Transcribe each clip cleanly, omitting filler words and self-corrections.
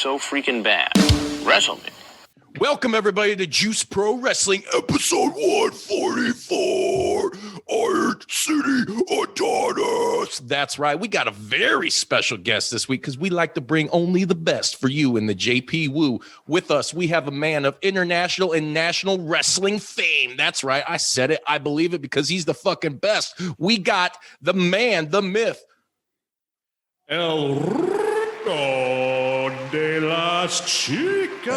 so freaking bad. Wrestle me. Welcome, everybody, to Juice Pro Wrestling, episode 144, Iron City Adonis. That's right. We got a very special guest this week because we like to bring only the best for you in the JP Woo. With us, we have a man of international and national wrestling fame. That's right. I said it. I believe it because he's the fucking best. We got the man, the myth, El Rudo de las Chicas.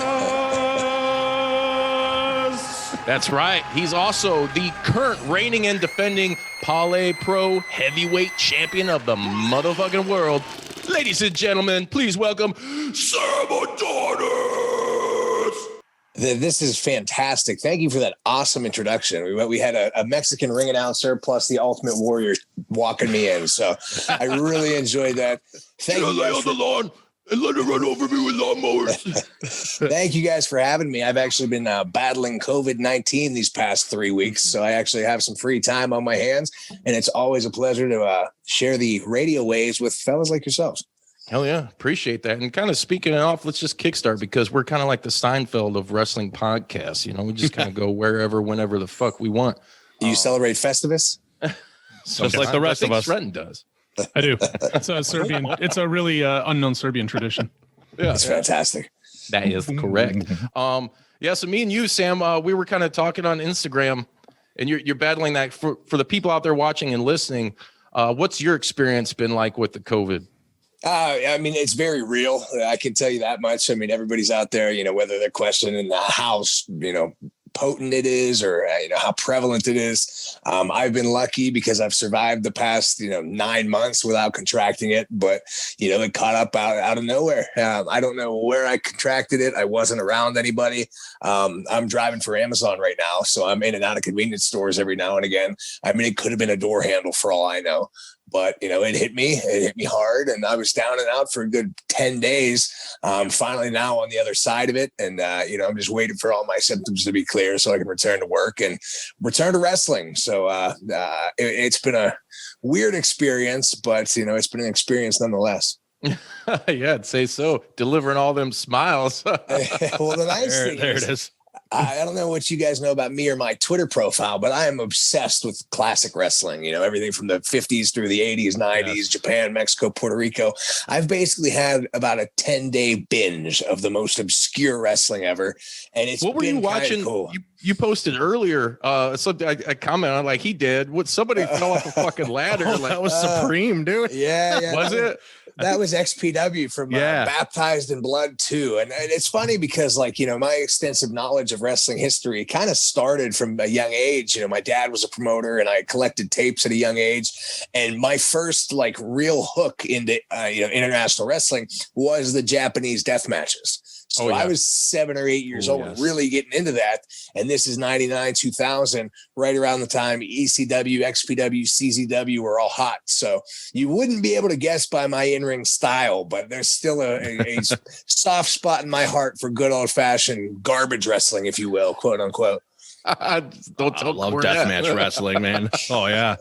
That's right. He's also the current reigning and defending Palē Pro heavyweight champion of the motherfucking world. Ladies and gentlemen, please welcome Sam Adonis. This is fantastic. Thank you for that awesome introduction. We had a Mexican ring announcer plus the Ultimate Warrior walking me in. So I really enjoyed that. Thank you guys on the lawn and let it run over me with lawnmowers. Thank you guys for having me. I've actually been battling COVID-19 these past 3 weeks. So I actually have some free time on my hands. And it's always a pleasure to share the radio waves with fellas like yourselves. Hell yeah. Appreciate that. And kind of speaking it off, let's just kickstart because we're kind of like the Seinfeld of wrestling podcasts. You know, we just kind of go wherever, whenever the fuck we want. Do you celebrate Festivus? Just like the rest of us. Sreten does. I do. It's a Serbian. It's a really unknown Serbian tradition. Yeah, it's fantastic. That is correct. Yeah. So me and you, Sam, we were kind of talking on Instagram, and you're battling that for the people out there watching and listening. What's your experience been like with the COVID? I mean, it's very real. I can tell you that much. I mean, everybody's out there, you know, whether they're questioning how, potent it is or, how prevalent it is. I've been lucky because I've survived the past, 9 months without contracting it, but, it caught up out of nowhere. I don't know where I contracted it. I wasn't around anybody. I'm driving for Amazon right now. So I'm in and out of convenience stores every now and again. I mean, it could have been a door handle for all I know. But, it hit me hard and I was down and out for a good 10 days. Finally now on the other side of it. And, I'm just waiting for all my symptoms to be clear so I can return to work and return to wrestling. So it's been a weird experience, but, it's been an experience nonetheless. Yeah, I'd say so. Delivering all them smiles. Well, the nice thing there it is. I don't know what you guys know about me or my Twitter profile, but I am obsessed with classic wrestling, everything from the 50s through the 80s, 90s, yes. Japan, Mexico, Puerto Rico. I've basically had about a 10-day binge of the most obscure wrestling ever. And it's what were you watching? Cool. You posted earlier something I commented on like he did. What somebody fell off a fucking ladder. Like, that was Supreme, dude. Yeah. Was it? That was XPW from Baptized in Blood 2. And it's funny because my extensive knowledge of wrestling history kind of started from a young age. My dad was a promoter and I collected tapes at a young age. And my first real hook into, international wrestling was the Japanese death matches. So I was 7 or 8 years old, really getting into that. And this is 99, 2000, right around the time ECW, XPW, CZW were all hot. So you wouldn't be able to guess by my in-ring style, but there's still a soft spot in my heart for good old-fashioned garbage wrestling, if you will, quote unquote. I love deathmatch wrestling, man. Oh, yeah.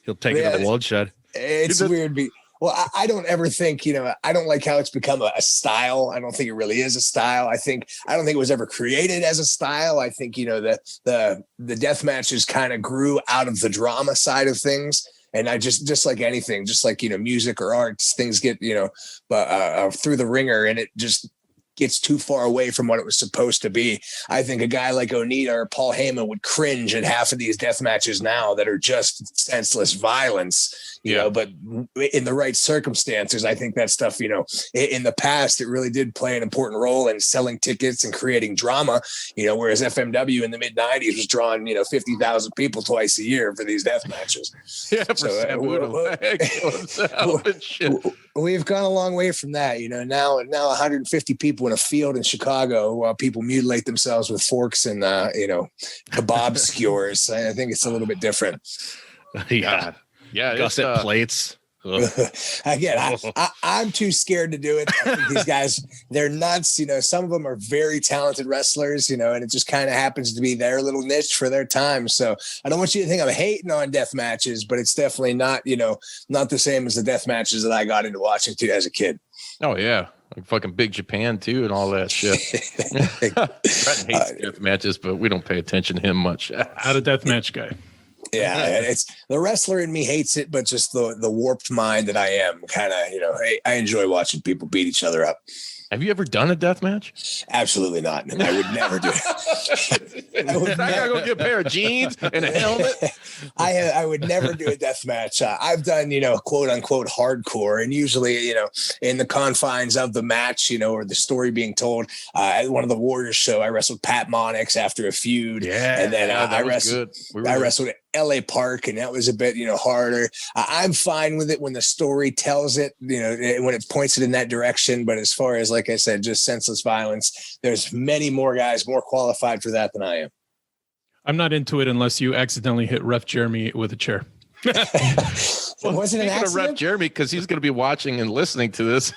He'll take it to the bloodshed. It's weird. Well, I don't ever think, I don't like how it's become a style. I don't think it really is a style. I don't think it was ever created as a style. I think, the death matches kind of grew out of the drama side of things. And I just like anything, just like, music or arts, things get, through the ringer and it just gets too far away from what it was supposed to be. I think a guy like Onita or Paul Heyman would cringe at half of these death matches now that are just senseless violence. But in the right circumstances, I think that stuff, in the past, it really did play an important role in selling tickets and creating drama, whereas FMW in the mid 90s was drawing, 50,000 people twice a year for these death matches. Yeah. We've gone a long way from that, now 150 people in a field in Chicago while people mutilate themselves with forks and, kebab skewers. I think it's a little bit different. Yeah. Yeah, gusset plates. Again, I'm too scared to do it. I think these guys, they're nuts. Some of them are very talented wrestlers, and it just kind of happens to be their little niche for their time. So I don't want you to think I'm hating on death matches, but it's definitely not, not the same as the death matches that I got into watching too as a kid. Oh, yeah. like fucking Big Japan too, and all that shit. Sreten hates death matches, but we don't pay attention to him much. Not a death match guy. Yeah, it's the wrestler in me hates it, but just the warped mind that I am, kind of, I enjoy watching people beat each other up. Have you ever done a death match? Absolutely not. I would never do it. I gotta go get a pair of jeans and a helmet. I would never do a death match. I've done, quote unquote hardcore, and usually, in the confines of the match, or the story being told. At one of the Warriors show, I wrestled Pat Monix after a feud. Yeah, and then I wrestled. I wrestled at LA Park, and that was a bit, harder. I'm fine with it when the story tells it, when it points it in that direction. But as far as, like I said, just senseless violence, there's many more guys more qualified for that than I am. I'm not into it unless you accidentally hit Ref Jeremy with a chair. Well, wasn't speaking of Ref Jeremy, because he's going to be watching and listening to this.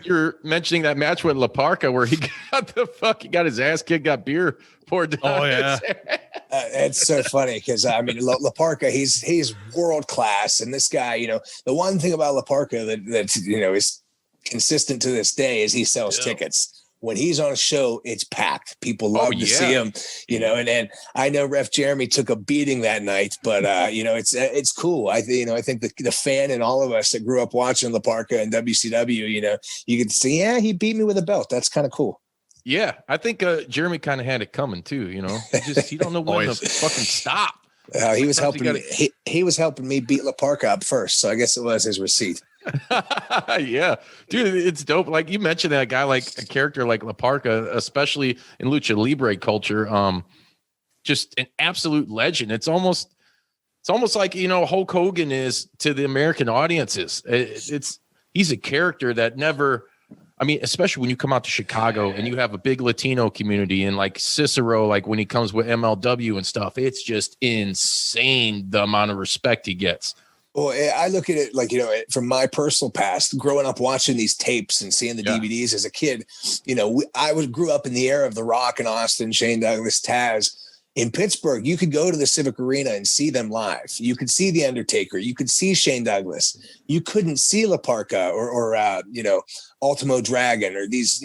You're mentioning that match with La Parca where he got his ass kicked, got beer poured down. Oh yeah, it's so funny because La Parca, he's world class, and this guy, the one thing about La Parca that is consistent to this day is he sells tickets. When he's on a show, it's packed. People love to see him, and I know Ref Jeremy took a beating that night, but it's cool. I think the fan and all of us that grew up watching La Parca and WCW, you get to see, he beat me with a belt. That's kind of cool. Yeah, I think Jeremy kind of had it coming too. He don't know when to fucking stop. He was helping me. He was helping me beat La Parca up first, so I guess it was his receipt. Yeah, dude, it's dope. Like you mentioned, that guy, like a character like La Parca, especially in Lucha Libre culture, just an absolute legend. It's almost like Hulk Hogan is to the American audiences. He's a character that never. I mean, especially when you come out to Chicago and you have a big Latino community, and like Cicero, like when he comes with MLW and stuff, it's just insane the amount of respect he gets. Well, I look at it like, from my personal past, growing up watching these tapes and seeing the DVDs as a kid, I grew up in the era of The Rock and Austin, Shane Douglas, Taz. In Pittsburgh, you could go to the Civic Arena and see them live. You could see The Undertaker. You could see Shane Douglas. You couldn't see La Parca or Ultimo Dragon or these,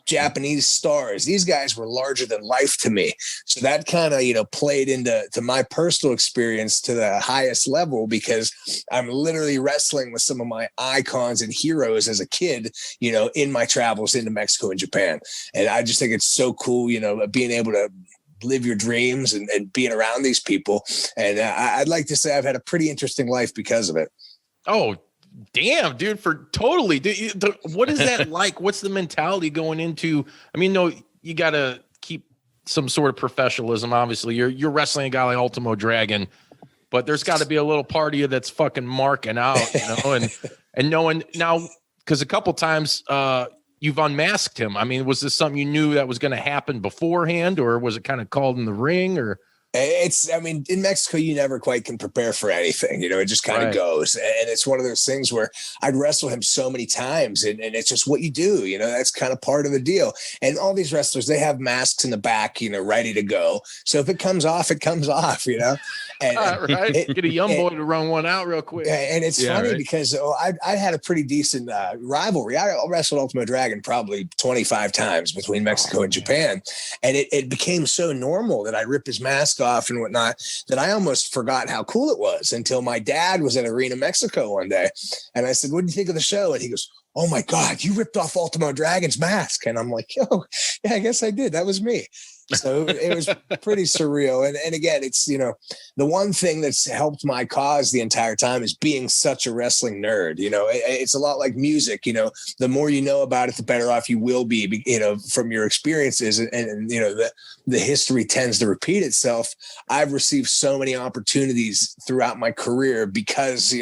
Japanese stars. These guys were larger than life to me. So that kind of, played into my personal experience to the highest level, because I'm literally wrestling with some of my icons and heroes as a kid, in my travels into Mexico and Japan. And I just think it's so cool, being able to live your dreams and being around these people. And I'd like to say I've had a pretty interesting life because of it. Oh, damn, dude, what is that like? What's the mentality going into? I mean, no, you got to keep some sort of professionalism. Obviously, you're wrestling a guy like Ultimo Dragon, but there's got to be a little part of you that's fucking marking out, and knowing now, because a couple times you've unmasked him. I mean, was this something you knew that was going to happen beforehand, or was it kind of called in the ring, or? In Mexico, you never quite can prepare for anything, it just kind of goes. And it's one of those things where I'd wrestle him so many times and it's just what you do, that's kind of part of the deal. And all these wrestlers, they have masks in the back, ready to go. So if it comes off, it comes off, And get a young boy to run one out real quick. And it's funny because I had a pretty decent rivalry. I wrestled Ultimo Dragon probably 25 times between Mexico and Japan. And it became so normal that I rip his mask off and whatnot that I almost forgot how cool it was until my dad was at Arena Mexico one day. And I said, "What do you think of the show?" And he goes, "Oh my God, you ripped off Ultimo Dragon's mask." And I'm like, "Oh, yeah, I guess I did. That was me." So it was pretty surreal. And again, it's, the one thing that's helped my cause the entire time is being such a wrestling nerd. It's a lot like music. The more you know about it, the better off you will be, from your experiences. And the history tends to repeat itself. I've received so many opportunities throughout my career because,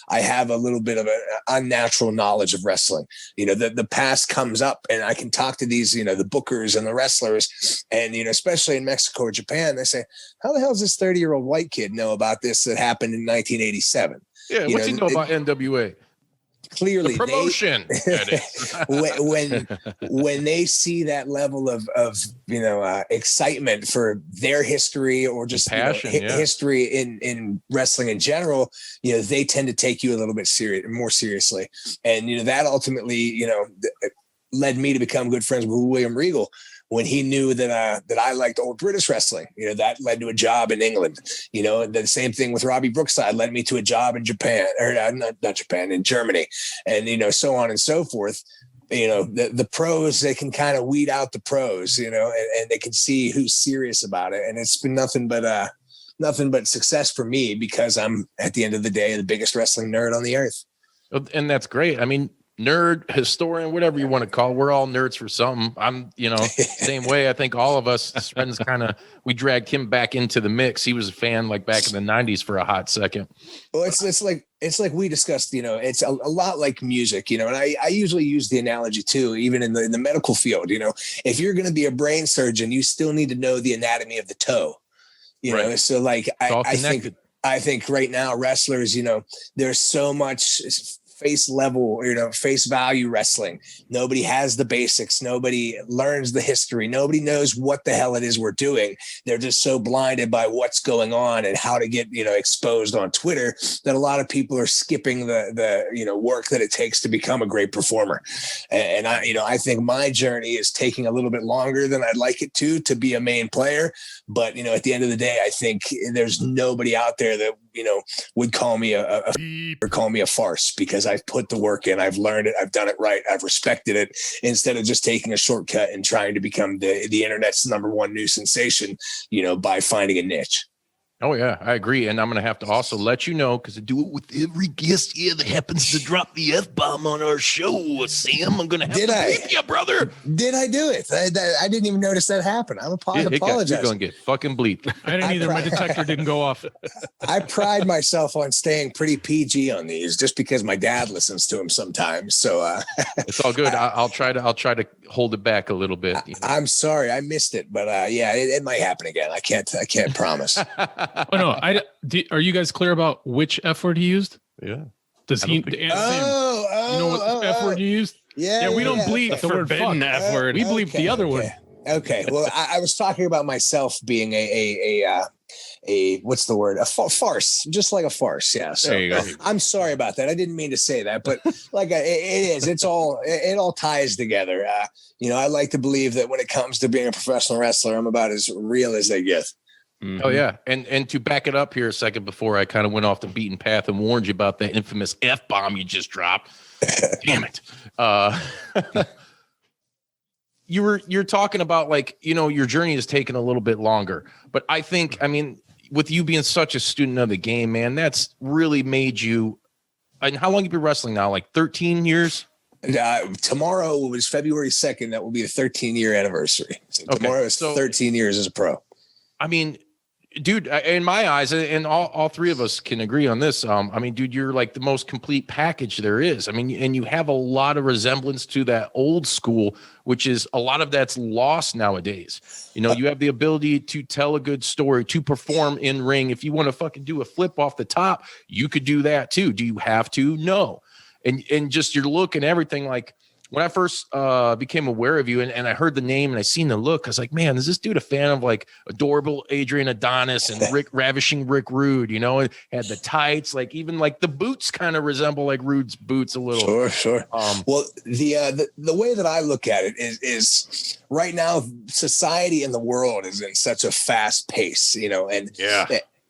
I have a little bit of an unnatural knowledge of wrestling. The past comes up and I can talk to these, the bookers and the wrestlers, and, especially in Mexico or Japan, they say, "How the hell does this 30-year-old white kid know about this that happened in 1987? Yeah. What's he know about NWA? clearly The promotion. when they see that level of excitement for their history or just passion, history in wrestling in general, they tend to take you a little bit more seriously. And that ultimately led me to become good friends with William Regal. When he knew that I liked old British wrestling, that led to a job in England. The same thing with Robbie Brookside led me to a job in Japan, or not Japan, in Germany, and so on and so forth. The pros, they can kind of weed out the pros, and they can see who's serious about it. And it's been nothing but success for me, because I'm, at the end of the day, the biggest wrestling nerd on the earth. And that's great. I mean, nerd, historian, whatever you want to call it, we're all nerds for something. I'm, same way. I think all of us, Sreten's we dragged him back into the mix. He was a fan like back in the 90s for a hot second. Well, it's like we discussed, it's a lot like music, and I usually use the analogy too, even in the medical field. If you're going to be a brain surgeon, you still need to know the anatomy of the toe, Right. So like, I think right now wrestlers, there's so much face level, face value wrestling. Nobody has the basics. Nobody learns the history. Nobody knows what the hell it is we're doing. They're just so blinded by what's going on and how to get, exposed on Twitter, that a lot of people are skipping the work that it takes to become a great performer. And I think my journey is taking a little bit longer than I'd like it to be a main player. But, at the end of the day, I think there's nobody out there that, would call me or call me a farce, because I've put the work in, I've learned it, I've done it right, I've respected it, instead of just taking a shortcut and trying to become the internet's number one new sensation, by finding a niche. Oh, yeah, I agree. And I'm going to have to also let you know, because I do it with every guest here that happens to drop the F-bomb on our show, Sam. I'm going to have to bleep you, brother. Did I do it? I didn't even notice that happen. I apologize. You're going to get fucking bleeped. I didn't either. My detector didn't go off. I pride myself on staying pretty PG on these, just because my dad listens to them sometimes. So it's all good. I'll try to hold it back a little bit. I'm sorry, I missed it, but it might happen again. I can't promise. Oh no! Are you guys clear about which F word he used? Yeah. Does he? You know what F word you used? Yeah. We don't bleep the word fuck. F word. We bleep the other word. Okay. Well, I was talking about myself being a what's the word? A farce, just like a farce. Yeah. So there you go. I'm sorry about that. I didn't mean to say that, but like it is. It all ties together. I like to believe that when it comes to being a professional wrestler, I'm about as real as they get. Mm-hmm. Oh yeah, and to back it up here a second, before I kind of went off the beaten path and warned you about that infamous F-bomb you just dropped. Damn it. You're talking about, like, your journey has taken a little bit longer, but I think, with you being such a student of the game, man, that's really made you. And how long have you been wrestling now? Like 13 years? Tomorrow was February 2nd. That will be the 13-year anniversary. So tomorrow is 13 years as a pro. Dude, in my eyes, and all three of us can agree on this. Dude, you're like the most complete package there is. And you have a lot of resemblance to that old school, which is a lot of that's lost nowadays. You have the ability to tell a good story, to perform in ring. If you want to fucking do a flip off the top, you could do that too. Do you have to? No. And just your look and everything, like, when I first became aware of you and I heard the name and I seen the look, I was like, man, is this dude a fan of like adorable Adrian Adonis and ravishing Rick Rude? And had the tights, like even like the boots kind of resemble like Rude's boots a little. Sure. Well, the way that I look at it is right now society in the world is in such a fast pace, and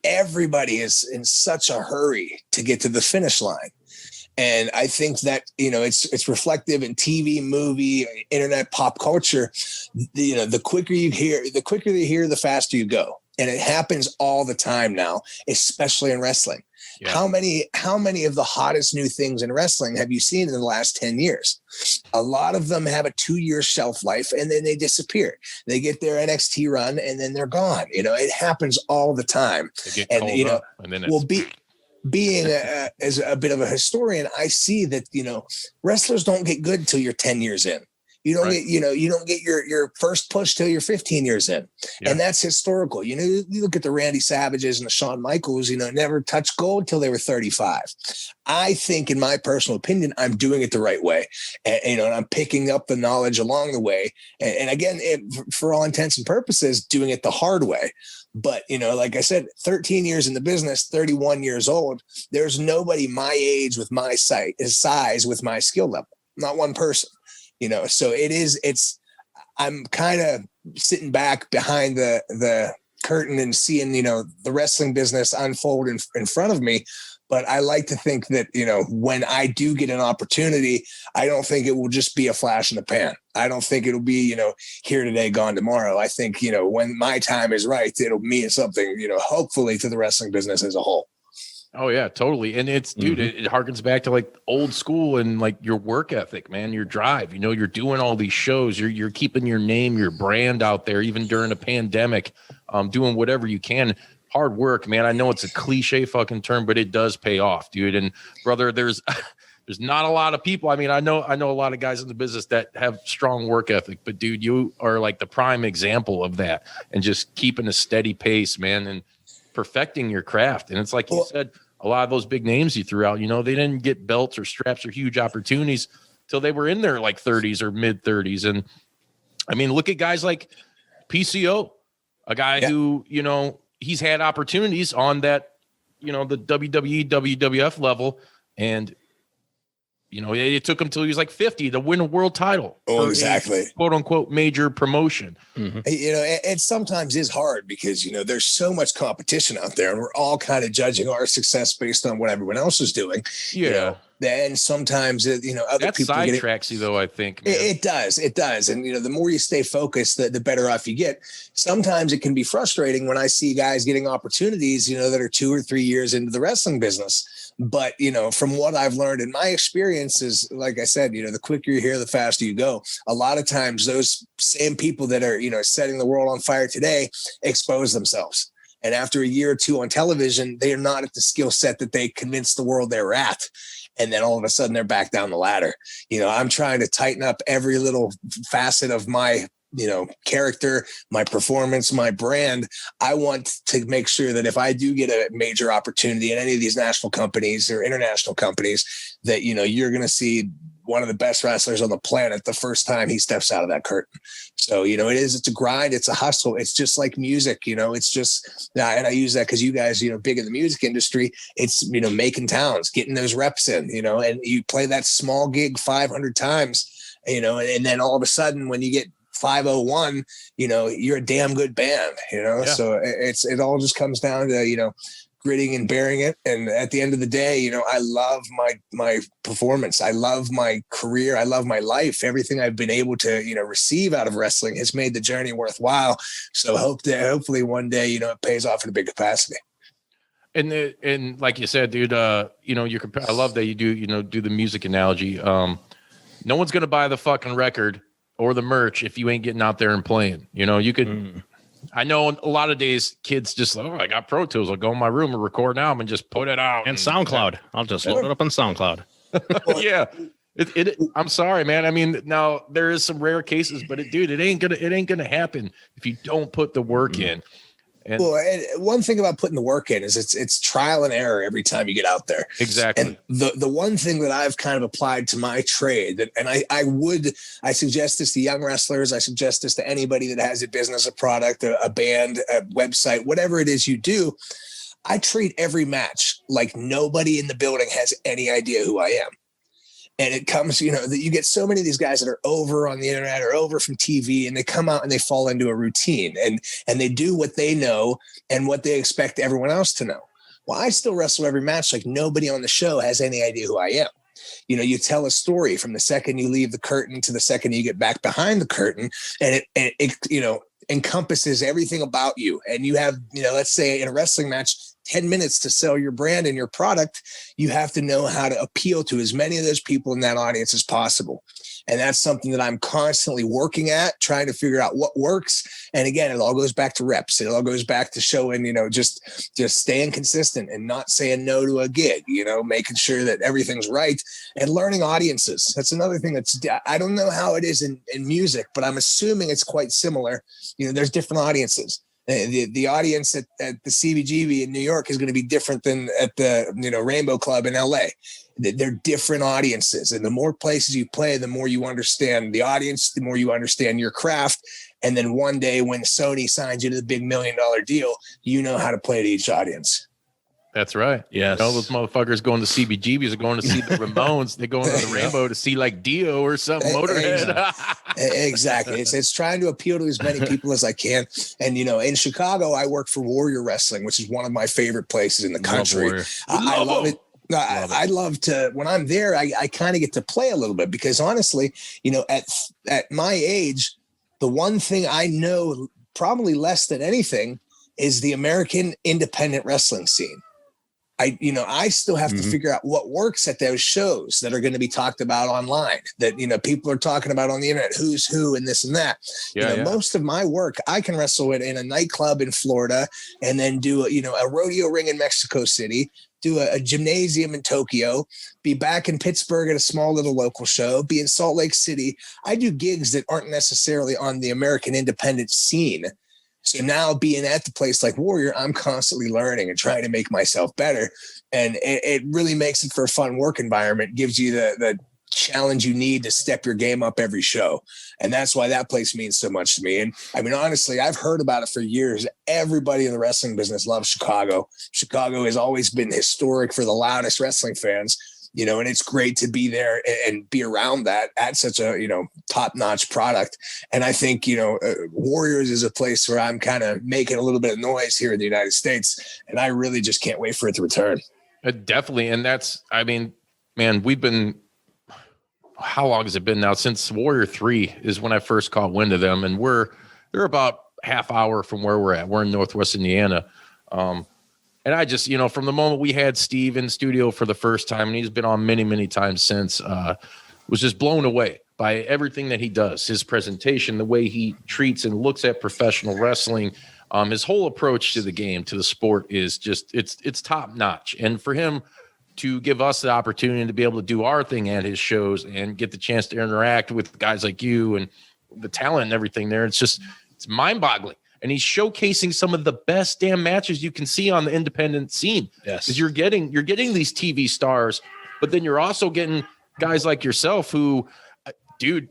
everybody is in such a hurry to get to the finish line. And I think that, it's reflective in TV, movie, internet, pop culture. The quicker you hear, the faster you go. And it happens all the time now, especially in wrestling. Yeah. How many of the hottest new things in wrestling have you seen in the last 10 years? A lot of them have a 2-year shelf life and then they disappear. They get their NXT run and then they're gone. It happens all the time. Being as a bit of a historian, I see that, wrestlers don't get good till you're 10 years in. You don't get, you don't get your first push till you're 15 years in. Yeah. And that's historical. You look at the Randy Savages and the Shawn Michaels, never touched gold till they were 35. I think, in my personal opinion, I'm doing it the right way. And I'm picking up the knowledge along the way. And again, for all intents and purposes, doing it the hard way. But, like I said, 13 years in the business, 31 years old, there's nobody my age with my size with my skill level, not one person, so I'm kind of sitting back behind the curtain and seeing, the wrestling business unfold in front of me. But I like to think that, when I do get an opportunity, I don't think it will just be a flash in the pan. I don't think it'll be, here today, gone tomorrow. I think, when my time is right, it'll mean something, hopefully to the wrestling business as a whole. Oh yeah, totally. And it's, dude, it harkens back to like old school and like your work ethic, man, your drive, you're doing all these shows, you're keeping your name, your brand out there, even during a pandemic, doing whatever you can. Hard work, man. I know it's a cliche fucking term, but it does pay off, dude. And brother, there's not a lot of people. I mean, I know a lot of guys in the business that have strong work ethic, but dude, you are like the prime example of that, and just keeping a steady pace, man, and perfecting your craft. And it's like you said, a lot of those big names you threw out, they didn't get belts or straps or huge opportunities till they were in their like 30s or mid 30s. And I mean, look at guys like PCO, a guy who, he's had opportunities on that, the WWE, WWF level. And, it took him till he was like 50 to win a world title. Oh, exactly. Quote unquote major promotion. Mm-hmm. It sometimes is hard because, there's so much competition out there, and we're all kind of judging our success based on what everyone else is doing. Yeah. Then sometimes, other that people sidetracks you, though, I think. Man. It does. And, the more you stay focused, the better off you get. Sometimes it can be frustrating when I see guys getting opportunities, that are 2 or 3 years into the wrestling business. But, from what I've learned in my experiences, like I said, the quicker you're here, the faster you go. A lot of times those same people that are, setting the world on fire today expose themselves. And after a year or two on television, they are not at the skill set that they convinced the world they were at. And then all of a sudden they're back down the ladder. I'm trying to tighten up every little facet of my, character, my performance, my brand. I want to make sure that if I do get a major opportunity in any of these national companies or international companies, that, you're going to see one of the best wrestlers on the planet the first time he steps out of that curtain. So, it's a grind. It's a hustle. It's just like music, it's just, and I use that because you guys, big in the music industry, it's, making towns, getting those reps in, and you play that small gig 500 times, and then all of a sudden when you get 501, you're a damn good band, So it all just comes down to, gritting and bearing it. And at the end of the day, I love my performance. I love my career. I love my life. Everything I've been able to, receive out of wrestling has made the journey worthwhile. So hopefully one day, it pays off in a big capacity. And like you said, dude, I love that you do the music analogy. No one's going to buy the fucking record or the merch if you ain't getting out there and playing. You could, I know a lot of days kids just like, I got Pro Tools. I'll go in my room and record an album and just put it out. And SoundCloud. I'll just load it up on SoundCloud. Yeah. I'm sorry, man. I mean, now there is some rare cases, but it ain't gonna happen if you don't put the work in. And one thing about putting the work in is it's trial and error every time you get out there. Exactly. And the one thing that I've kind of applied to my trade, and I suggest this to young wrestlers, I suggest this to anybody that has a business, a product, a band, a website, whatever it is you do, I treat every match like nobody in the building has any idea who I am. And it comes, that you get so many of these guys that are over on the internet or over from TV, and they come out and they fall into a routine and they do what they know and what they expect everyone else to know. Well, I still wrestle every match like nobody on the show has any idea who I am. You tell a story from the second you leave the curtain to the second you get back behind the curtain, and it encompasses everything about you. And you have, let's say in a wrestling match, 10 minutes to sell your brand and your product. You have to know how to appeal to as many of those people in that audience as possible. And that's something that I'm constantly working at, trying to figure out what works. And again, it all goes back to reps. It all goes back to showing, just staying consistent and not saying no to a gig, making sure that everything's right and learning audiences. That's another thing I don't know how it is in music, but I'm assuming it's quite similar. There's different audiences. The audience at the CBGB in New York is going to be different than at the Rainbow Club in LA. They're different audiences, and the more places you play, the more you understand the audience, the more you understand your craft. And then one day when Sony signs you to the big $1 million deal, you know how to play to each audience. That's right. Yes. Those motherfuckers going to CBGBs are going to see the Ramones. They're going to the Rainbow to see like Dio or something. Motorhead. Exactly. It's trying to appeal to as many people as I can. And, in Chicago, I work for Warrior Wrestling, which is one of my favorite places in the country. I love it. I love to, when I'm there, I kind of get to play a little bit because honestly, at my age, the one thing I know probably less than anything is the American independent wrestling scene. I still have to figure out what works at those shows that are going to be talked about online, that, people are talking about on the internet, who's who and this and that. Most of my work, I can wrestle it in a nightclub in Florida and then do a rodeo ring in Mexico City, do a gymnasium in Tokyo, be back in Pittsburgh at a small little local show, be in Salt Lake City. I do gigs that aren't necessarily on the American independent scene. So now being at the place like Warrior, I'm constantly learning and trying to make myself better. And it really makes it for a fun work environment, gives you the challenge you need to step your game up every show. And that's why that place means so much to me. And I mean, honestly, I've heard about it for years. Everybody in the wrestling business loves Chicago. Chicago has always been historic for the loudest wrestling fans. And it's great to be there and be around that at such a, top-notch product. And I think, Warriors is a place where I'm kind of making a little bit of noise here in the United States. And I really just can't wait for it to return. Definitely. And man, we've been, how long has it been now? Since Warrior 3 is when I first caught wind of them. And they're about half hour from where we're at. We're in Northwest Indiana. And I just, from the moment we had Steve in studio for the first time, and he's been on many, many times since, was just blown away by everything that he does, his presentation, the way he treats and looks at professional wrestling. His whole approach to the game, to the sport is just, it's top notch. And for him to give us the opportunity to be able to do our thing at his shows and get the chance to interact with guys like you and the talent and everything there, it's mind boggling. And he's showcasing some of the best damn matches you can see on the independent scene. Yes. Because you're getting these TV stars, but then you're also getting guys like yourself who, dude,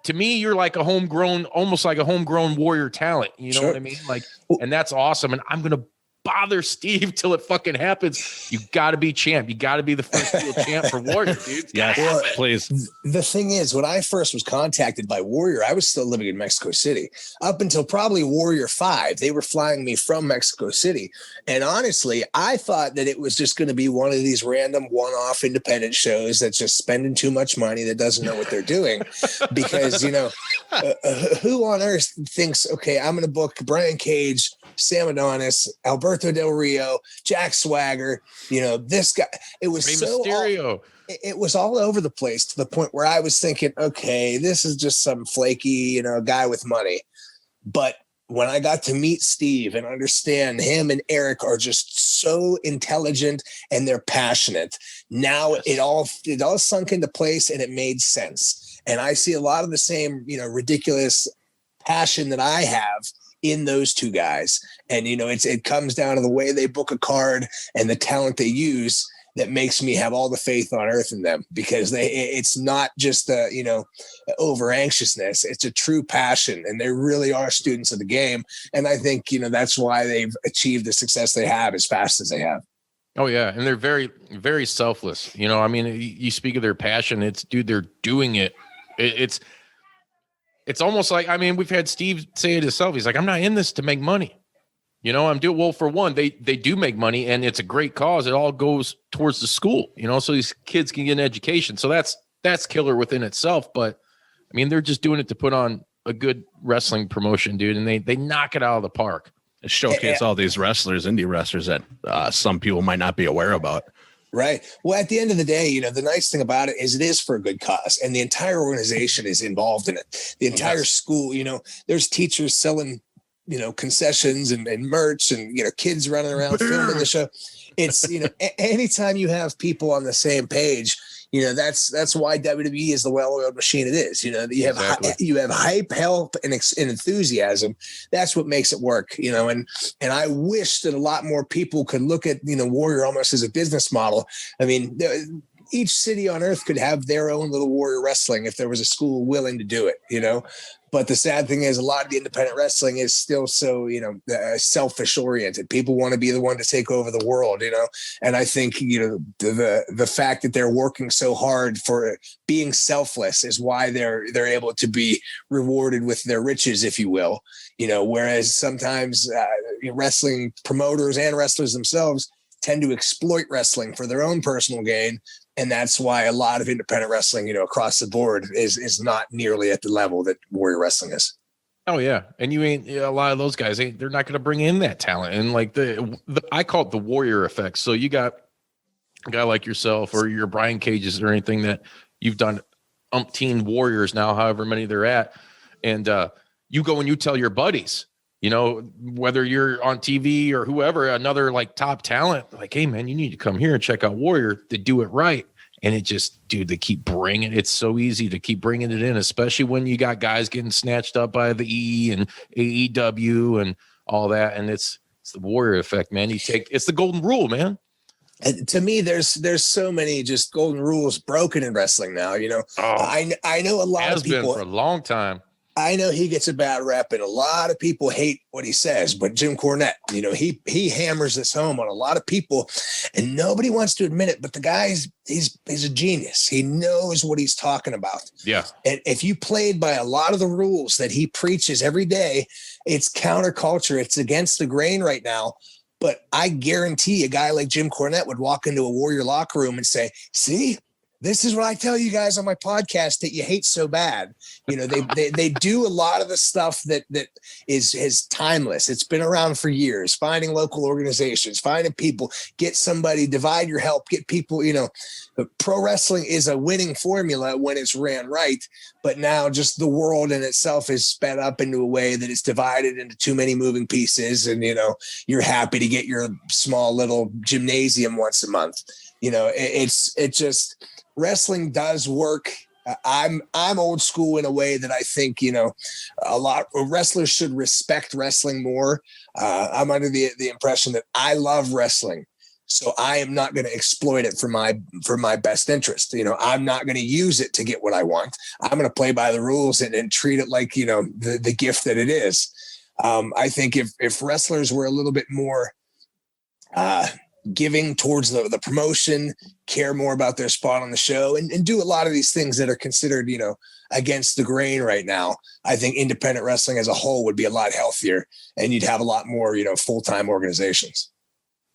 to me, you're like almost like a homegrown Warrior talent. You know what I mean? Like, and that's awesome. And I'm going to bother Steve till it fucking happens. You got to be champ. You got to be the first real champ for Warrior, dude. Yeah, please. The thing is, when I first was contacted by Warrior, I was still living in Mexico City up until probably Warrior 5. They were flying me from Mexico City. And honestly, I thought that it was just going to be one of these random one-off independent shows that's just spending too much money that doesn't know what they're doing. Because, who on earth thinks, okay, I'm going to book Brian Cage, Sam Adonis, Alberto Del Rio, Jack Swagger, this guy. It was it was all over the place to the point where I was thinking, okay, this is just some flaky, guy with money. But when I got to meet Steve and understand him and Eric are just so intelligent and they're passionate, now it all sunk into place and it made sense. And I see a lot of the same, ridiculous passion that I have in those two guys. And, it comes down to the way they book a card and the talent they use that makes me have all the faith on earth in them, because it's not just over anxiousness. It's a true passion, and they really are students of the game. And I think, that's why they've achieved the success they have as fast as they have. Oh yeah. And they're very, very selfless. You speak of their passion. They're doing it. It's almost like, we've had Steve say it himself. He's like, I'm not in this to make money. I'm doing well. For one, they do make money, and it's a great cause. It all goes towards the school, so these kids can get an education. So that's killer within itself. But they're just doing it to put on a good wrestling promotion, dude. And they knock it out of the park. Showcase all these wrestlers, indie wrestlers that some people might not be aware about. Right. Well, at the end of the day, the nice thing about it is it is for a good cause, and the entire organization is involved in it. The entire school, there's teachers selling, concessions and merch, and, kids running around filming the show. It's, anytime you have people on the same page, that's why WWE is the well-oiled machine it is. You have you have hype, help, and enthusiasm. That's what makes it work. And I wish that a lot more people could look at Warrior almost as a business model. I mean, each city on earth could have their own little Warrior Wrestling if there was a school willing to do it. But the sad thing is, a lot of the independent wrestling is still so, selfish oriented. People want to be the one to take over the world, and I think, the fact that they're working so hard for being selfless is why they're able to be rewarded with their riches, if you will, whereas sometimes wrestling promoters and wrestlers themselves tend to exploit wrestling for their own personal gain. And that's why a lot of independent wrestling, across the board is not nearly at the level that Warrior Wrestling is. Oh yeah. And a lot of those guys, they're not going to bring in that talent. And like I call it the Warrior effect. So you got a guy like yourself or your Brian Cages or anything that you've done umpteen Warriors now, however many they're at. And you go and you tell your buddies, whether you're on TV or whoever, another like top talent, like, hey man, you need to come here and check out Warrior. They do it right. And it just, dude, they keep bringing it. It's so easy to keep bringing it in, especially when you got guys getting snatched up by the E and AEW and all that. And it's the Warrior effect, man. It's the golden rule, man. And to me, there's so many just golden rules broken in wrestling now. I know a lot of people been for a long time. I know he gets a bad rep, and a lot of people hate what he says, but Jim Cornette, he hammers this home on a lot of people, and nobody wants to admit it, but the guy's he's a genius. He knows what he's talking about. Yeah. And if you played by a lot of the rules that he preaches every day, it's counterculture. It's against the grain right now. But I guarantee a guy like Jim Cornette would walk into a Warrior locker room and say, see, this is what I tell you guys on my podcast that you hate so bad. They do a lot of the stuff that is timeless. It's been around for years, finding local organizations, finding people, get somebody, divide your help, get people, pro wrestling is a winning formula when it's ran right. But now just the world in itself is sped up into a way that it's divided into too many moving pieces. And, you're happy to get your small little gymnasium once a month. It just, wrestling does work. I'm old school in a way that I think, a lot of wrestlers should respect wrestling more. I'm under the impression that I love wrestling, so I am not going to exploit it for my best interest. I'm not going to use it to get what I want. I'm going to play by the rules and treat it like, the gift that it is. I think if wrestlers were a little bit more, giving towards the promotion, care more about their spot on the show, and do a lot of these things that are considered, against the grain right now, I think independent wrestling as a whole would be a lot healthier, and you'd have a lot more, full-time organizations.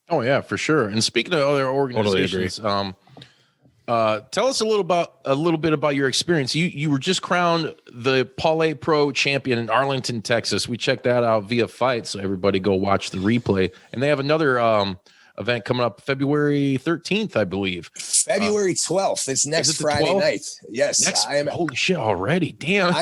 Oh yeah, for sure. And speaking of other organizations, tell us a little bit about your experience. You were just crowned the Palē Pro champion in Arlington, Texas. We checked that out via FITE, so everybody go watch the replay. And they have another event coming up February 13th, I believe. February 12th. It's next Friday 12th? night. Yes. Holy shit already. Damn.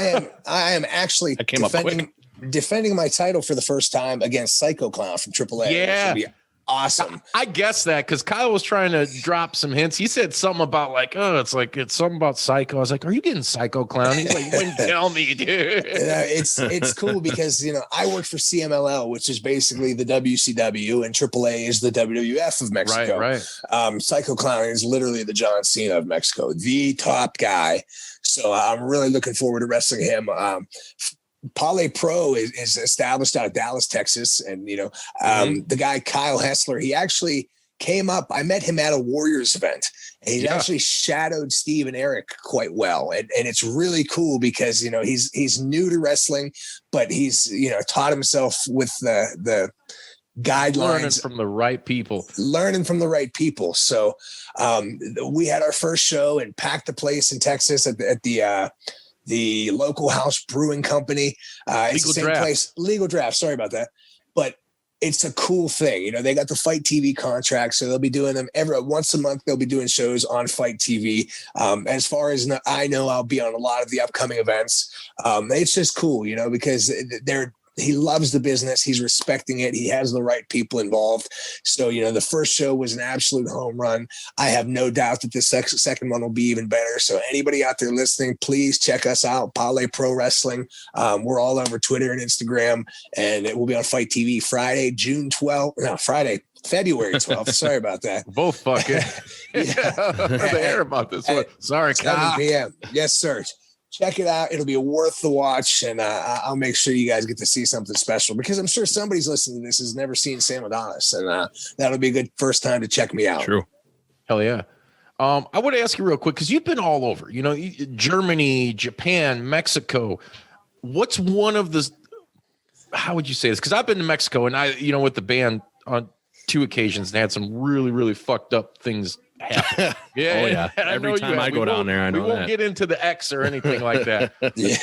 I am actually defending my title for the first time against Psycho Clown from AAA. Yeah. Which would be awesome. I guessed that because Kyle was trying to drop some hints. He said something about it's something about Psycho. I was like, are you getting Psycho Clown? He's like, you wouldn't tell me, dude. It's cool because, I work for CMLL, which is basically the WCW, and AAA is the WWF of Mexico. Right. Psycho Clown is literally the John Cena of Mexico, the top guy. So I'm really looking forward to wrestling him. Palē Pro is established out of Dallas, Texas. And, the guy, Kyle Hessler, he actually came up. I met him at a Warriors event, and he's actually shadowed Steve and Eric quite well. And it's really cool because, he's new to wrestling, but he's, taught himself with the guidelines. Learning from the right people. So we had our first show and packed the place in Texas at the local house brewing company. It's the same place. Legal Draft. Sorry about that. But it's a cool thing. You know, they got the FITE TV contract, so they'll be doing them once a month. They'll be doing shows on FITE TV. As far as I know, I'll be on a lot of the upcoming events. It's just cool, you know, because he loves the business. He's respecting it. He has the right people involved. So, you know, the first show was an absolute home run. I have no doubt that the second one will be even better. So anybody out there listening, please check us out. Palē Pro Wrestling. We're all over Twitter and Instagram, and it will be on FITE TV February 12th. Sorry about that. Both fucking. The air about this one. Sorry, 7 p.m. Yes, sir. Check it out. It'll be worth the watch, and I'll make sure you guys get to see something special, because I'm sure somebody's listening to this has never seen Sam Adonis, and that'll be a good first time to check me out. True. Hell yeah. I want to ask you real quick, because you've been all over, you know, Germany, Japan, Mexico. What's one of the, how would you say this? Because I've been to Mexico, and with the band on 2 occasions, and had some really, really fucked up things happen. Yeah. Oh, yeah. Every time I go down there, I know we won't get into the X or anything like that. Yeah.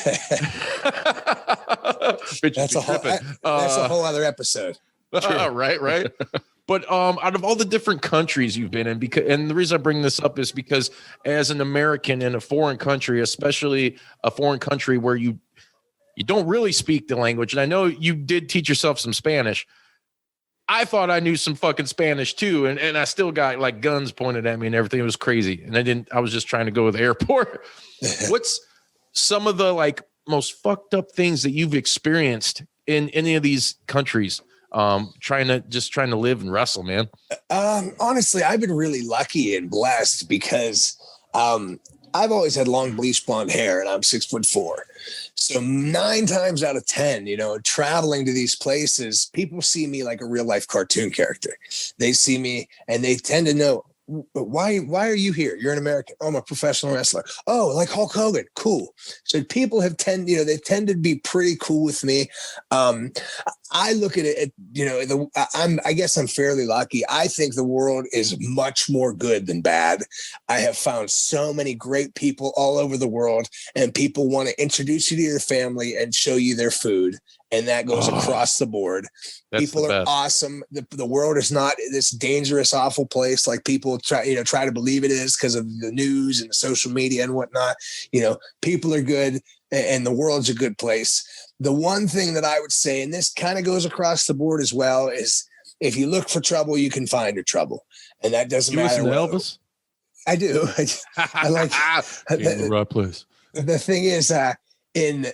That's a whole other episode. Right. But out of all the different countries you've been in, and the reason I bring this up is because as an American in a foreign country, especially a foreign country where you don't really speak the language, and I know you did teach yourself some Spanish. I thought I knew some fucking Spanish too, and I still got like guns pointed at me and everything. It was crazy, and I was just trying to go to the airport. What's some of the like most fucked up things that you've experienced in any of these countries? Trying to live and wrestle, man. Honestly, I've been really lucky and blessed because I've always had long bleach blonde hair, and I'm 6'4". So 9 times out of 10, you know, traveling to these places, people see me like a real life cartoon character. They see me and they tend to know, why are you here? You're an American. Oh, I'm a professional wrestler. Oh, like Hulk Hogan. Cool. So people they've tended to be pretty cool with me. I look at it, I guess I'm fairly lucky. I think the world is much more good than bad. I have found so many great people all over the world, and people want to introduce you to your family and show you their food. And that goes across the board. People are awesome. The world is not this dangerous, awful place like people try to believe it is because of the news and the social media and whatnot. You know, people are good, and the world's a good place. The one thing that I would say, and this kind of goes across the board as well, is if you look for trouble, you can find your trouble. And that doesn't matter. You listen to Elvis? I do. I like the right place. The thing is, in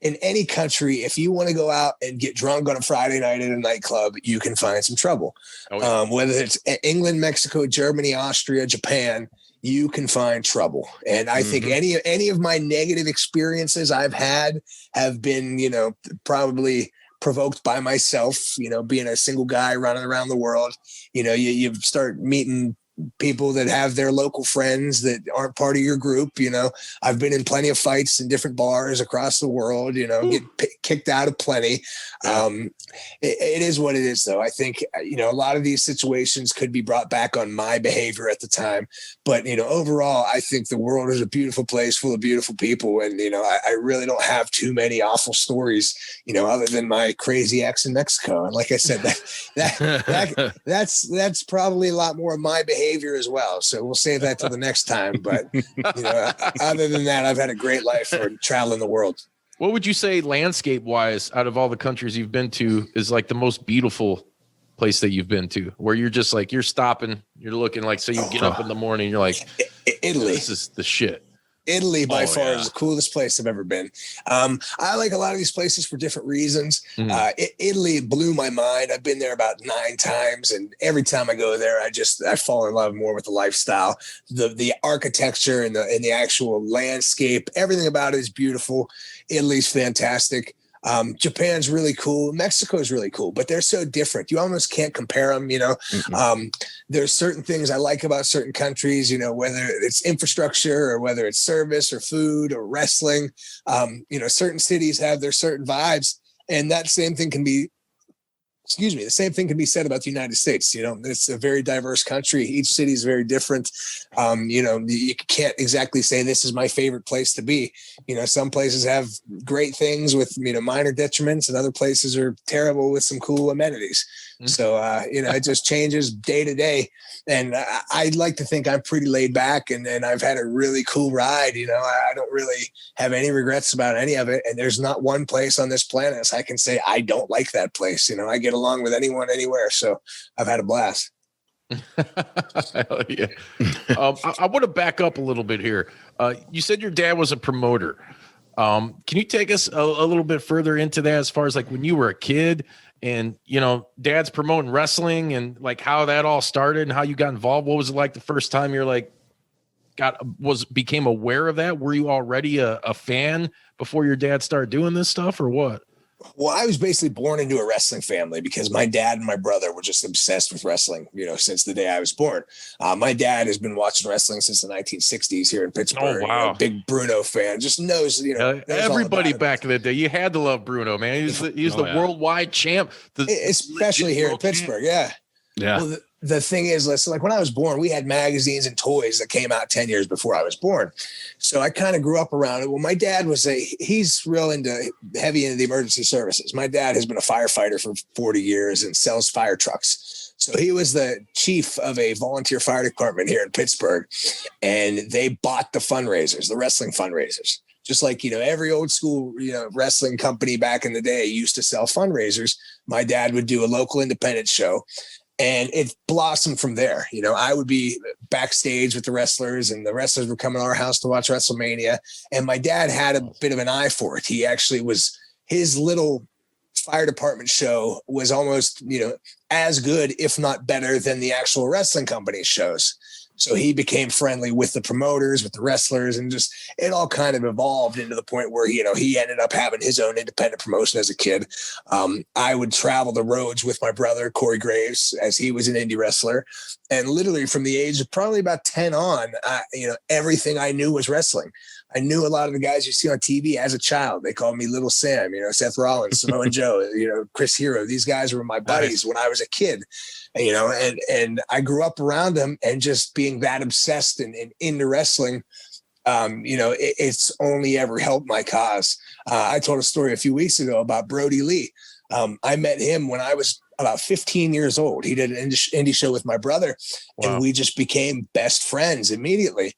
any country, if you want to go out and get drunk on a Friday night at a nightclub, you can find some trouble. Oh, yeah. Whether it's England, Mexico, Germany, Austria, Japan, you can find trouble. And I think any of my negative experiences I've had have been, probably provoked by myself, being a single guy running around the world. You start meeting people that have their local friends that aren't part of your group. I've been in plenty of fights in different bars across the world, get kicked out of plenty. It is what it is, though. I think, a lot of these situations could be brought back on my behavior at the time. But, overall, I think the world is a beautiful place full of beautiful people. And, I really don't have too many awful stories, other than my crazy ex in Mexico. And like I said, that's probably a lot more of my behavior as well. So we'll save that till the next time. But, other than that, I've had a great life for traveling the world. What would you say landscape wise out of all the countries you've been to is like the most beautiful place that you've been to, where you're just like, you're stopping, you're looking like, say you get up in the morning, you're like, Italy, this is the shit. Italy by far is the coolest place I've ever been. I like a lot of these places for different reasons. Italy blew my mind. I've been there about 9 times, and every time I go there, I fall in love more with the lifestyle, the architecture and the actual landscape. Everything about it is beautiful. Italy's fantastic. Japan's really cool. Mexico is really cool, but they're so different. You almost can't compare them. There's certain things I like about certain countries, whether it's infrastructure or whether it's service or food or wrestling. Certain cities have their certain vibes, and that same thing can be excuse me, the same thing can be said about the United States. You know, it's a very diverse country. Each city is very different. You know, you can't exactly say this is my favorite place to be. You know, some places have great things with, you know, minor detriments, and other places are terrible with some cool amenities. So, you know, it just changes day to day. And I'd like to think I'm pretty laid back, and I've had a really cool ride. You know, I don't really have any regrets about any of it. And there's not one place on this planet I can say I don't like that place. You know, I get along with anyone, anywhere. So I've had a blast. Hell yeah. I want to back up a little bit here. You said your dad was a promoter. Can you take us a little bit further into that, as far as like when you were a kid and, you know, dad's promoting wrestling, and like how that all started and how you got involved? What was it like the first time you're like became aware of that? Were you already a fan before your dad started doing this stuff, or what? Well, I was basically born into a wrestling family because my dad and my brother were just obsessed with wrestling, you know, since the day I was born. My dad has been watching wrestling since the 1960s here in Pittsburgh. Oh, wow. You know, big Bruno fan, just knows, you know. Everybody back in the day, you had to love Bruno, man. He's the worldwide champ. Especially here in Pittsburgh. Champ. Yeah. Well, the thing is, listen, like when I was born, we had magazines and toys that came out 10 years before I was born. So I kind of grew up around it. Well, my dad he's real heavy into the emergency services. My dad has been a firefighter for 40 years and sells fire trucks. So he was the chief of a volunteer fire department here in Pittsburgh, and they bought the fundraisers, the wrestling fundraisers. Just like, you know, every old school, you know, wrestling company back in the day used to sell fundraisers. My dad would do a local independent show. And it blossomed from there. You know, I would be backstage with the wrestlers, and the wrestlers would come to our house to watch WrestleMania. And my dad had a bit of an eye for it. He actually his little fire department show was almost, you know, as good, if not better, than the actual wrestling company shows. So he became friendly with the promoters, with the wrestlers, and just it all kind of evolved into the point where, you know, he ended up having his own independent promotion as a kid. I would travel the roads with my brother, Corey Graves, as he was an indie wrestler. And literally from the age of probably about 10 on, you know, everything I knew was wrestling. I knew a lot of the guys you see on TV as a child. They called me Little Sam, you know, Seth Rollins, Samoa Joe, you know, Chris Hero. These guys were my buddies when I was a kid, you know, and I grew up around them, and just being that obsessed and into wrestling, you know, it's only ever helped my cause. I told a story a few weeks ago about Brody Lee. I met him when I was about 15 years old. He did an indie show with my brother, and we just became best friends immediately.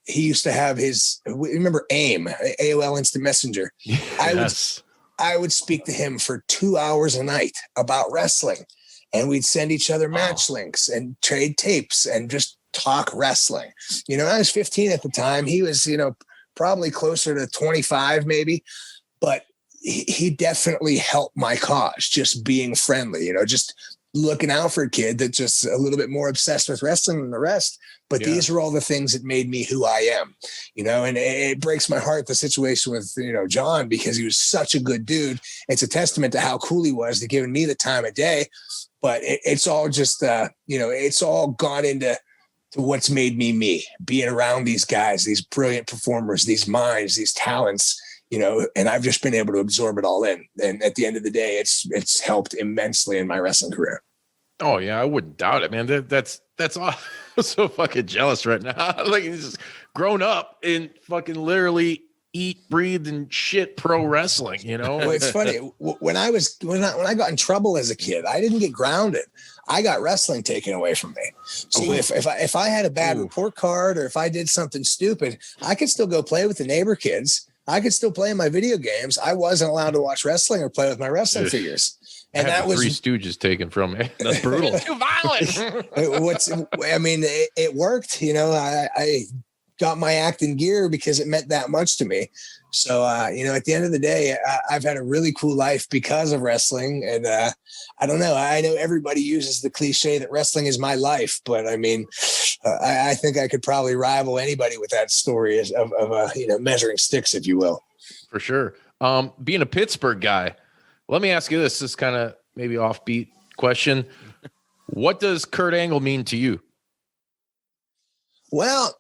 He used to have remember AIM, AOL Instant Messenger. Yes. I would speak to him for 2 hours a night about wrestling, and we'd send each other match links and trade tapes and just talk wrestling. You know, I was 15 at the time. He was, you know, probably closer to 25 maybe, but he definitely helped my cause, just being friendly, you know, just looking out for a kid that's just a little bit more obsessed with wrestling than the rest. But these are all the things that made me who I am, you know, and it breaks my heart, the situation with, you know, John, because he was such a good dude. It's a testament to how cool he was to giving me the time of day. But it's all just, you know, it's all gone into what's made me, being around these guys, these brilliant performers, these minds, these talents, you know, and I've just been able to absorb it all in. And at the end of the day, it's helped immensely in my wrestling career. Oh yeah, I wouldn't doubt it, man. That's all. I'm so fucking jealous right now. Like, he's just grown up and fucking literally eat, breathe, and shit pro wrestling, you know? Well, it's funny. When I got in trouble as a kid, I didn't get grounded. I got wrestling taken away from me. So if I had a bad report card, or if I did something stupid, I could still go play with the neighbor kids. I could still play in my video games. I wasn't allowed to watch wrestling or play with my wrestling figures. And that was Three Stooges taken from me. That's brutal. Too violent. It worked. You know, I got my act in gear because it meant that much to me. So, you know, at the end of the day, I've had a really cool life because of wrestling. And I don't know. I know everybody uses the cliche that wrestling is my life, but I mean, I think I could probably rival anybody with that story of you know, measuring sticks, if you will. For sure. Being a Pittsburgh guy, let me ask you this. This kind of maybe offbeat question. What does Kurt Angle mean to you? Well,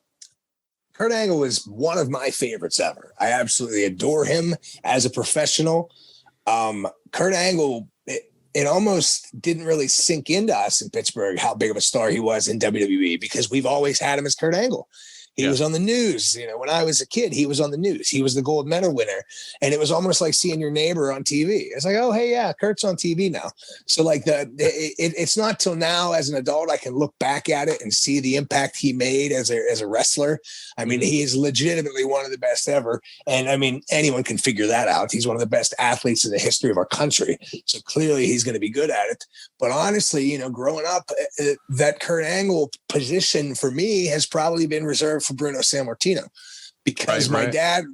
Kurt Angle was one of my favorites ever. I absolutely adore him as a professional. Kurt Angle, it almost didn't really sink into us in Pittsburgh how big of a star he was in WWE, because we've always had him as Kurt Angle. He was on the news. When I was a kid, he was on the news. He was the gold medal winner. And it was almost like seeing your neighbor on TV. It's like, oh, hey, yeah, Kurt's on TV now. So like it's not till now as an adult I can look back at it and see the impact he made as a wrestler. I mean, he is legitimately one of the best ever. And I mean, anyone can figure that out. He's one of the best athletes in the history of our country. So clearly he's going to be good at it. But honestly, growing up, that Kurt Angle position for me has probably been reserved for Bruno Sammartino, because my dad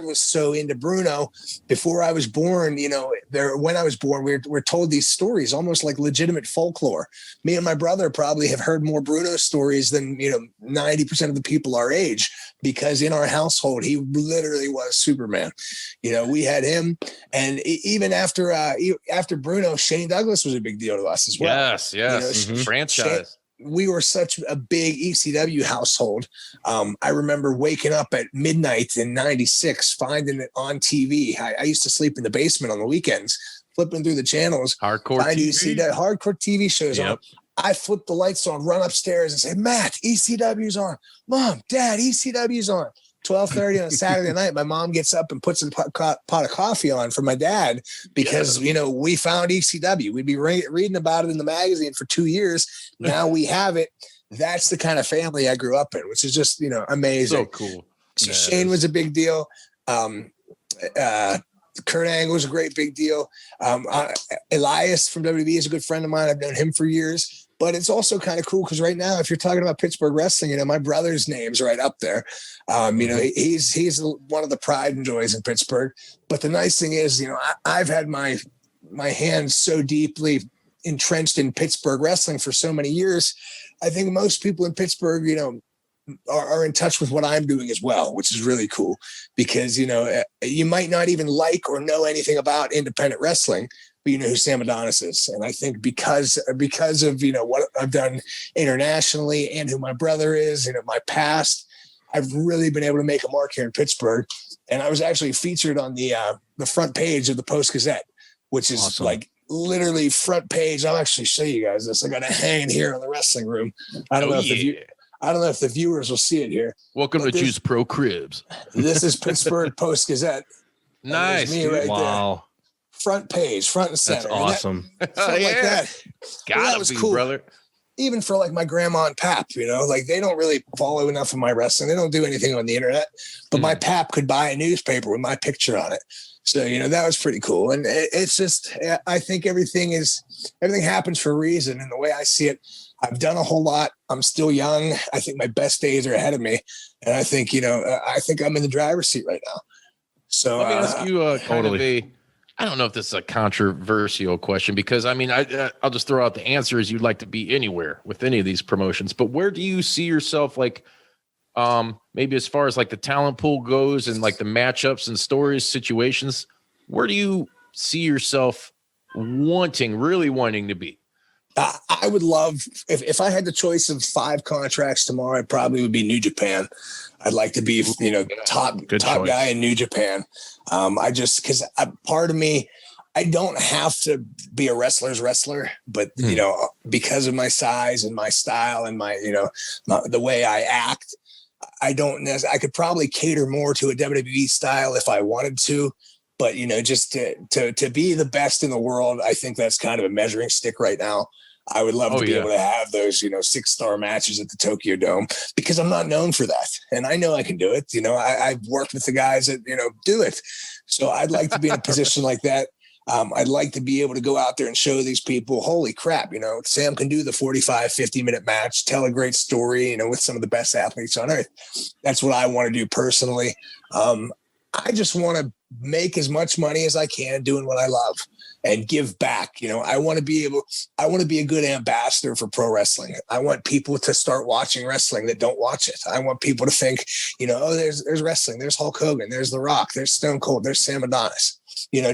was so into Bruno before I was born. When I was born, we're told these stories almost like legitimate folklore. Me and my brother probably have heard more Bruno stories than 90% of the people our age, because in our household he literally was Superman. We had him, and even after Bruno, Shane Douglas was a big deal to us as well. Yes, franchise. We were such a big ECW household. I remember waking up at midnight in '96, finding it on TV. I used to sleep in the basement on the weekends, flipping through the channels. Hardcore TV. Hardcore TV shows on. I flip the lights on, run upstairs and say, Matt, ECW's on. Mom, Dad, ECW's on. 12:30 on a Saturday night, my mom gets up and puts a pot of coffee on for my dad, because we found ECW. We'd be reading about it in the magazine for 2 years. Now we have it. That's the kind of family I grew up in, which is just amazing. So cool. So Shane was a big deal. Kurt Angle was a great big deal. Elias from WWE is a good friend of mine. I've known him for years. But it's also kind of cool because right now, if you're talking about Pittsburgh wrestling, my brother's name's right up there. He's one of the pride and joys in Pittsburgh. But the nice thing is, I've had my hands so deeply entrenched in Pittsburgh wrestling for so many years. I think most people in Pittsburgh, are in touch with what I'm doing as well, which is really cool, because, you might not even like or know anything about independent wrestling, but you know who Sam Adonis is. And I think because of, what I've done internationally and who my brother is, my past, I've really been able to make a mark here in Pittsburgh. And I was actually featured on the front page of the Post-Gazette, which is awesome. Like literally front page. I'll actually show you guys this. I got it hanging here in the wrestling room. I don't know if the viewers will see it here. Welcome to Juice Pro Cribs. This is Pittsburgh Post-Gazette. Nice. Me right there. Front page, front and center. That's awesome. Like that. Gotta be, cool. Brother. Even for like my grandma and pap, like they don't really follow enough of my wrestling. They don't do anything on the internet, but my pap could buy a newspaper with my picture on it. So, that was pretty cool. And it's just, I think everything happens for a reason. And the way I see it, I've done a whole lot. I'm still young. I think my best days are ahead of me. And I think, I think I'm in the driver's seat right now. So let me ask you I don't know if this is a controversial question, because I'll just throw out the answer is you'd like to be anywhere with any of these promotions, but where do you see yourself, like, maybe as far as like the talent pool goes and like the matchups and stories, situations, where do you see yourself really wanting to be? I would love, if I had the choice of 5 contracts tomorrow, it probably would be New Japan. I'd like to be, top guy in New Japan. Because part of me, I don't have to be a wrestler's wrestler, but because of my size and my style and my, the way I act, I could probably cater more to a WWE style if I wanted to. But, just to be the best in the world, I think that's kind of a measuring stick right now. I would love to be able to have those, 6-star matches at the Tokyo Dome, because I'm not known for that. And I know I can do it. I've worked with the guys that, do it. So I'd like to be in a position like that. I'd like to be able to go out there and show these people, holy crap, Sam can do the 45, 50-minute match, tell a great story, with some of the best athletes on earth. That's what I want to do personally. I just want to make as much money as I can doing what I love and give back. I want to be a good ambassador for pro wrestling. I want people to start watching wrestling that don't watch it. I want people to think, there's wrestling, there's Hulk Hogan, there's The Rock, there's Stone Cold, there's Sam Adonis,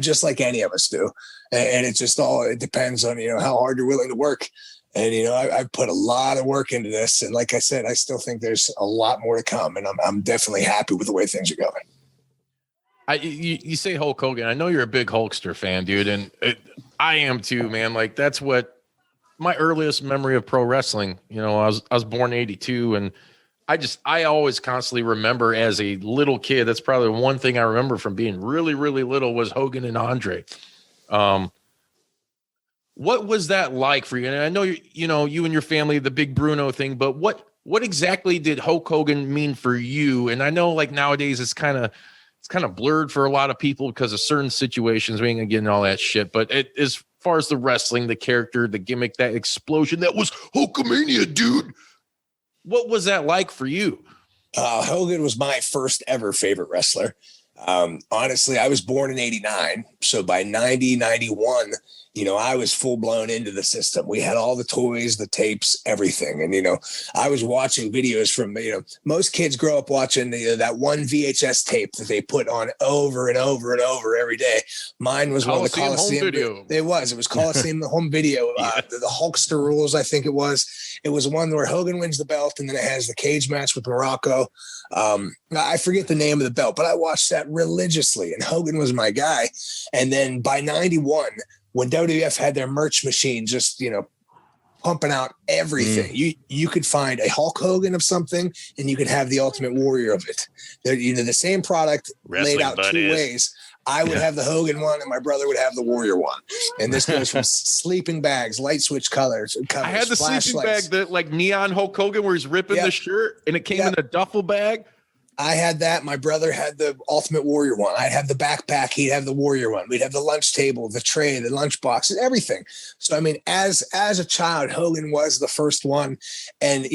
just like any of us do. And it depends on, how hard you're willing to work. And, I've put a lot of work into this. And like I said, I still think there's a lot more to come. And I'm definitely happy with the way things are going. You say Hulk Hogan. I know you're a big Hulkster fan, dude, and I am too, man. Like that's what my earliest memory of pro wrestling. You know, I was born in '82, and I always constantly remember as a little kid. That's probably one thing I remember from being really, really little was Hogan and Andre. What was that like for you? And I know you and your family, the big Bruno thing, but what exactly did Hulk Hogan mean for you? And I know like nowadays it's kind of blurred for a lot of people because of certain situations. We ain't gonna get into all that shit. But as far as the wrestling, the character, the gimmick, that explosion, that was Hulkamania, dude. What was that like for you? Hogan was my first ever favorite wrestler. Honestly, I was born in '89. So by 91, I was full blown into the system. We had all the toys, the tapes, everything. And, I was watching videos from, most kids grow up watching that one VHS tape that they put on over and over and over every day. Mine was one of the Coliseum home video. It was Coliseum home video. The Hulkster rules, I think it was. It was one where Hogan wins the belt and then it has the cage match with Morocco. I forget the name of the belt, but I watched that religiously and Hogan was my guy. And then by 91, when WWF had their merch machine, just, pumping out everything, you could find a Hulk Hogan of something and you could have the Ultimate Warrior of it. They're, the same product laid out two ways. I would have the Hogan one and my brother would have the Warrior one. And this goes from sleeping bags, light switch covers. I had the sleeping bag, that like neon Hulk Hogan where he's ripping the shirt and it came in a duffel bag. I had that. My brother had the Ultimate Warrior one. I'd have the backpack. He'd have the Warrior one. We'd have the lunch table, the tray, the lunch boxes, everything. So, I mean, as a child, Hogan was the first one. And,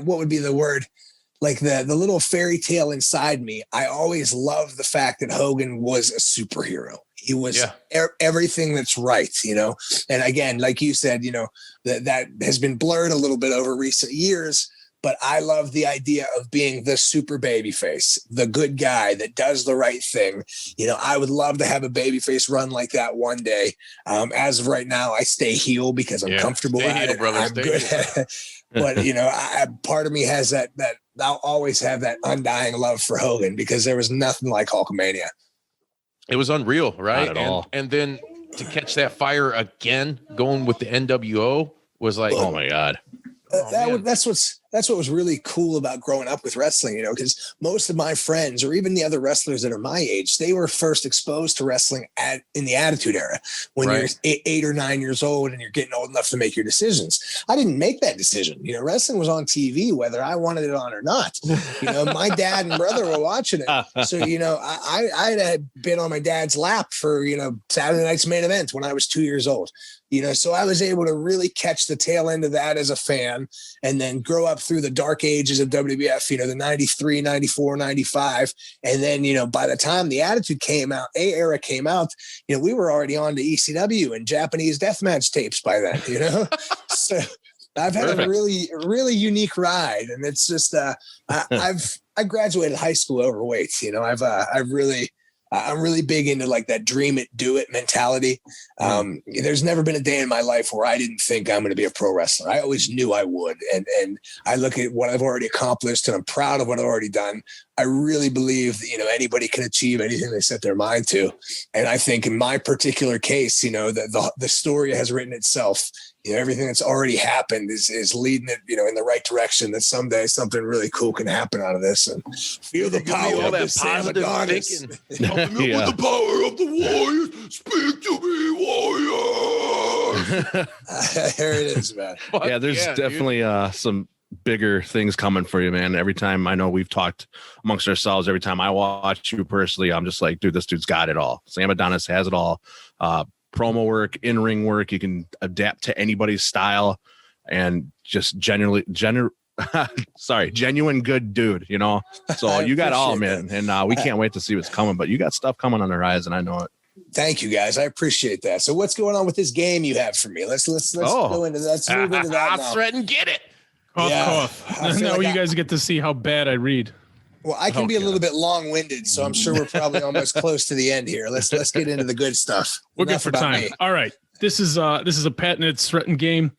what would be the word? Like the little fairy tale inside me. I always loved the fact that Hogan was a superhero. He was everything that's right, And again, like you said, that has been blurred a little bit over recent years. But I love the idea of being the super baby face, the good guy that does the right thing. I would love to have a baby face run like that one day. As of right now, I stay heel because I'm comfortable at it. Brother, I'm good at it. But, part of me has that I'll always have that undying love for Hogan because there was nothing like Hulkamania. It was unreal, right? Not at all. And then to catch that fire again, going with the NWO was like, oh my God. That's what was really cool about growing up with wrestling, because most of my friends or even the other wrestlers that are my age, they were first exposed to wrestling in the Attitude Era when you're 8 or 9 years old and you're getting old enough to make your decisions. I didn't make that decision. Wrestling was on TV, whether I wanted it on or not. My dad and brother were watching it. So, I had been on my dad's lap for, Saturday night's main event when I was 2 years old. So I was able to really catch the tail end of that as a fan and then grow up through the dark ages of WWF, the 93, 94, 95. And then, by the time the Attitude era came out, we were already on to ECW and Japanese deathmatch tapes by then, So I've had a really, really unique ride. And it's just, I graduated high school overweight. I'm really big into like that dream it, do it mentality. There's never been a day in my life where I didn't think I'm going to be a pro wrestler. I always knew I would. And I look at what I've already accomplished and I'm proud of what I've already done. I really believe that, anybody can achieve anything they set their mind to. And I think in my particular case, that the story has written itself. Everything that's already happened is leading it, in the right direction, that someday something really cool can happen out of this. And feel the power of that positive thinking. With the power of the Warriors. Speak to me, Warriors. There it is, man. There's definitely some bigger things coming for you, man. Every time, I know we've talked amongst ourselves, every time I watch you personally, I'm just like, dude, this dude's got it all. Sam Adonis has it all. Promo work, in-ring work, you can adapt to anybody's style, and just genuine good dude, So you got all, man, that. And we can't wait to see what's coming. But you got stuff coming on the horizon, I know it. Thank you, guys. I appreciate that. So what's going on with this game you have for me? Let's go into that. Let's move into that now. Sreten, get it. Cough. Now like you guys get to see how bad I read. Well, I can be a little bit long-winded, so I'm sure we're probably almost close to the end here. Let's get into the good stuff. We're good for time. Me. All right. This is a patented Sreten game.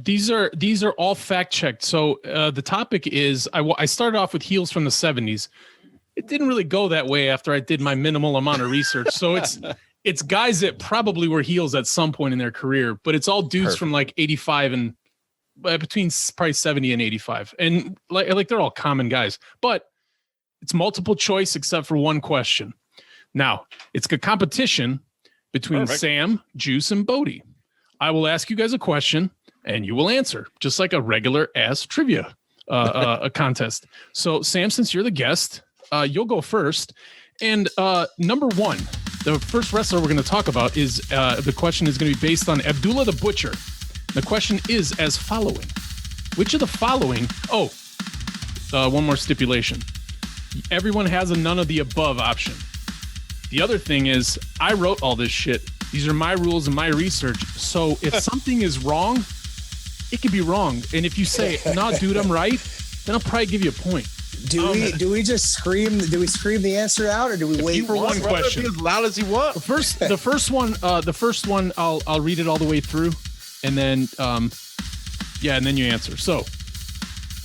These are all fact checked. So the topic is I started off with heels from the 70s. it didn't really go that way after I did my minimal amount of research. So it's guys that probably were heels at some point in their career, but it's all dudes from like 85 and between probably 70 and 85. And like they're all common guys, but it's multiple choice except for one question. Now, it's a competition between Sam, Juice, and Bodie. I will ask you guys a question and you will answer, just like a regular ass trivia a contest. So Sam, since you're the guest, you'll go first. And number one, the first wrestler we're going to talk about is the question is going to be based on Abdullah the Butcher. The question is as following. Which of the following... one more stipulation. Everyone has a none of the above option. The other thing is I wrote all this shit. These are my rules and my research. So if something is wrong, it could be wrong. And if you say, "No, dude, I'm right," then I'll probably give you a point. Do we just scream? Do we scream the answer out, or do we wait for one question? Be as loud as you want. The first one, I'll read it all the way through, and then and then you answer. So,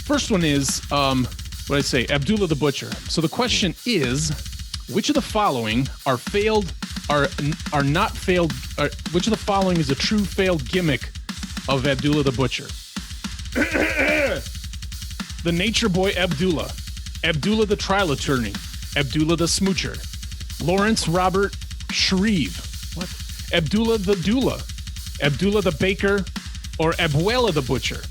first one is what I say, Abdullah the Butcher. So the question is, which of the following are not failed? Which of the following is a true failed gimmick of Abdullah the Butcher? The Nature Boy Abdullah, Abdullah the Trial Attorney, Abdullah the Smoocher, Lawrence Robert Shreve, what? Abdullah the Doula, Abdullah the Baker, or Abuela the Butcher?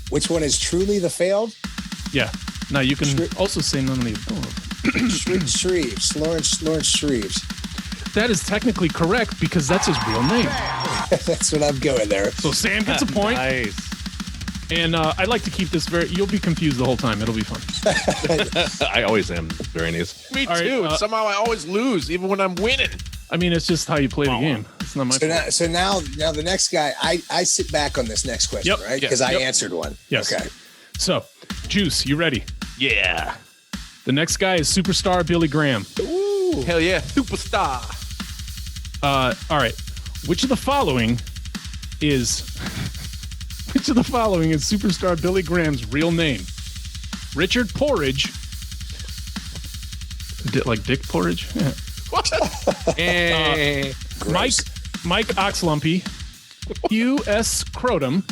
Which one is truly the failed? Yeah. Now you can also say none of the above. Shreves, Lawrence Shreves. That is technically correct because that's his real name. That's what I'm going there. So Sam gets a point. Nice. And I'd like to keep this you'll be confused the whole time. It'll be fun. I always am during these. Me All too. right, Somehow I always lose, even when I'm winning. I mean, it's just how you play the game. It's not my fault. So now the next guy, I sit back on this next question, Yep. right? Because I answered one. Yes. Okay. So, Juice, you ready? Yeah. The next guy is superstar Billy Graham. Ooh. Hell yeah. Superstar. All right. Which of the following is superstar Billy Graham's real name? Richard Porridge. Like Dick Porridge? Yeah. Mike Oxlumpy, Hugh S. Crotum,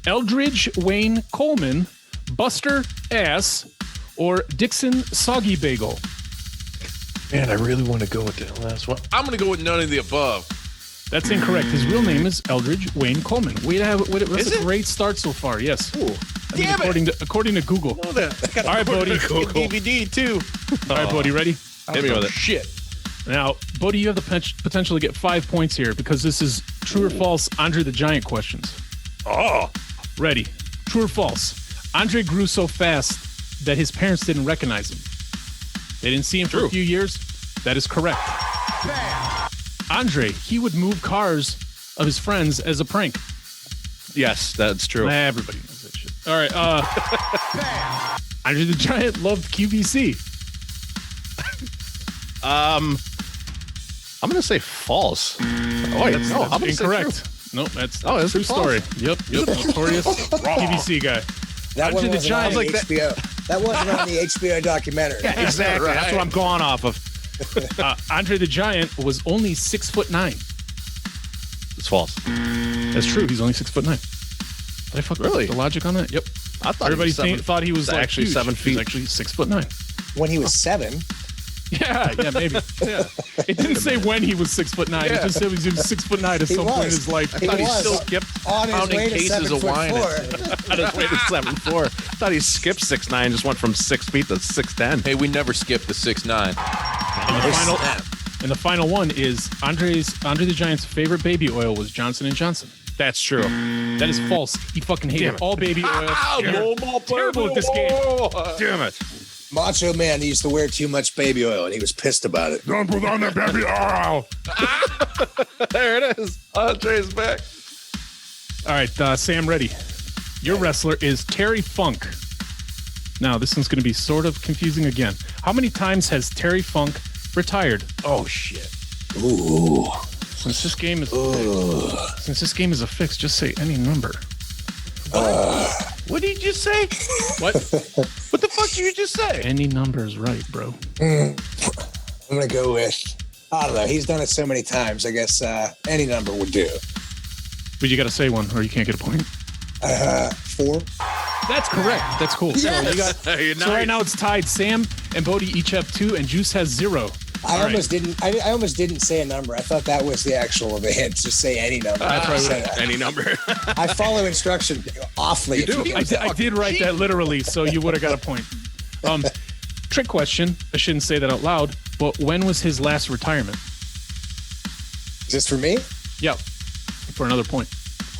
Eldridge Wayne Coleman, Buster Ass, or Dixon Soggy Bagel? Man, I really want to go with that last one. I'm going to go with none of the above. That's incorrect. His real name is Eldridge Wayne Coleman. That's a great start so far. Yes. Ooh. According to Google. All right, Bodie. DVD too. All right, Bodie, ready? Hit me with it. Shit. Now, Bodie, you have the potential to get 5 points here because this is true or false Andre the Giant questions. Oh. Ready? True or false? Andre grew so fast that his parents didn't recognize him. They didn't see him for a few years. That is correct. Andre, he would move cars of his friends as a prank. Yes, that's true. Everybody knows that shit. All right. Andre the Giant loved QVC. I'm gonna say false. That's incorrect. Nope, that's a true story. Yep. Notorious QVC guy. That one wasn't on the HBO. That wasn't on the HBO documentary. Yeah, exactly. That's what I'm going off of. Andre the Giant was only 6'9". It's false. That's true. He's only 6'9". Did I fuck Really? up the logic on that? Yep. I thought Everybody thought he was like actually huge. 7 feet. He's actually 6'9". When he was 7. Yeah, maybe. Yeah. It didn't say when he was 6'9". It just said he was 6'9" at some point in his life. He He was. still skipped On his pounding way to cases of 7'4". wine. On his way to 7'4". Thought he skipped 6'9", just went from 6 feet to 6'10". Hey, we never skipped the 6'9". And the final one is Andre the Giant's favorite baby oil was Johnson & Johnson. That's true. That is false. He fucking hated all baby oil. Terrible at this game. Damn it. Macho Man used to wear too much baby oil, and he was pissed about it. Don't put on the baby oil. There it is. Andre's back. All right, Sam, ready. Your wrestler is Terry Funk. Now, this one's going to be sort of confusing again. How many times has Terry Funk retired? Oh, shit. Ooh. Since this game is a fix, just say any number. What did you just say? What? What the fuck did you just say? Any number is right, bro. I'm going to go with, I don't know. He's done it so many times. I guess any number would do. But you got to say one or you can't get a point. 4. That's correct. That's cool. Yes. So, so right now it's tied. Sam and Bodie each have 2 and Juice has 0. I almost didn't say a number. I thought that was the actual hint. Just say any number. That's right. Any number. I follow instruction awfully. You do. I did write that literally, so you would have got a point. Trick question. I shouldn't say that out loud, but when was his last retirement? Is this for me? Yep. For another point.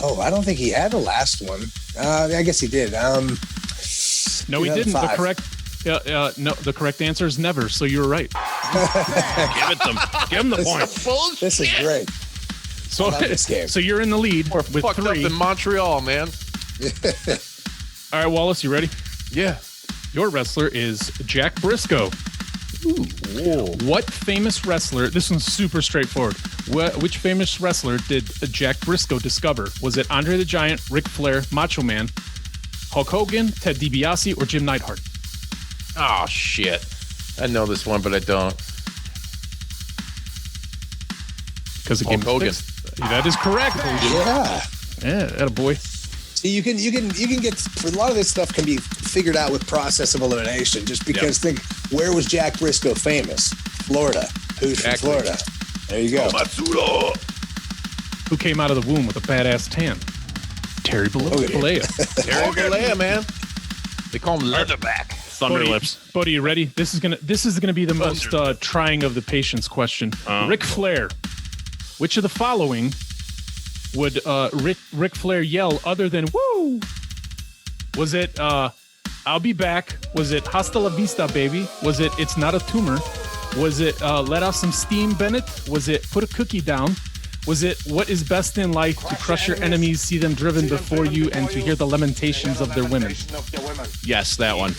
Oh, I don't think he had the last one. I guess he did. No, he didn't. 5. The correct answer is never. So you were right. Give it them. Give him the point. This is great. So, this game. so you're in the lead with Fucked 3. up in Montreal, man. All right, Wallace, you ready? Yeah. Your wrestler is Jack Briscoe. Whoa. What famous wrestler? This one's super straightforward. Which famous wrestler did Jack Briscoe discover? Was it Andre the Giant, Ric Flair, Macho Man, Hulk Hogan, Ted DiBiase, or Jim Neidhart? Oh, shit. I know this one, but I don't. Because the Hulk game Hogan. is fixed. That is correct. Yeah. Yeah, that a boy. See, you can get, for a lot of this stuff can be figured out with process of elimination. Just because think, where was Jack Briscoe famous? Florida. Who's from Florida? There you go. Who came out of the womb with a badass tan? Terry Bollea. Terry Bollea, man. They call him Leatherback. Thunder lips. Buddy, you ready? This is gonna be the most trying of the patience question. Ric Flair. Which of the following would Ric Flair yell other than "woo"? Was it "I'll be back"? Was it "Hasta la vista, baby"? Was it "It's not a tumor"? Was it "Let off some steam, Bennett"? Was it "Put a cookie down"? Was it "What is best in life? To crush your enemies, see them driven before you, and to hear the lamentations of their women"? Yes, that one.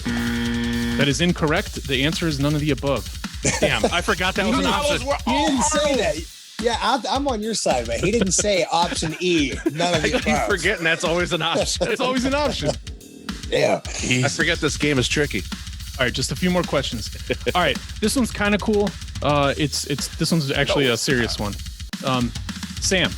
That is incorrect. The answer is none of the above. Damn, I forgot that was an option. He didn't say that. Yeah, I'm on your side, man. He didn't say option E. None of the I keep above. forgetting that's always an option. It's always an option. Yeah. I forget this game is tricky. All right, just a few more questions. All right, this one's kind of cool. This one's actually a serious one. Sam,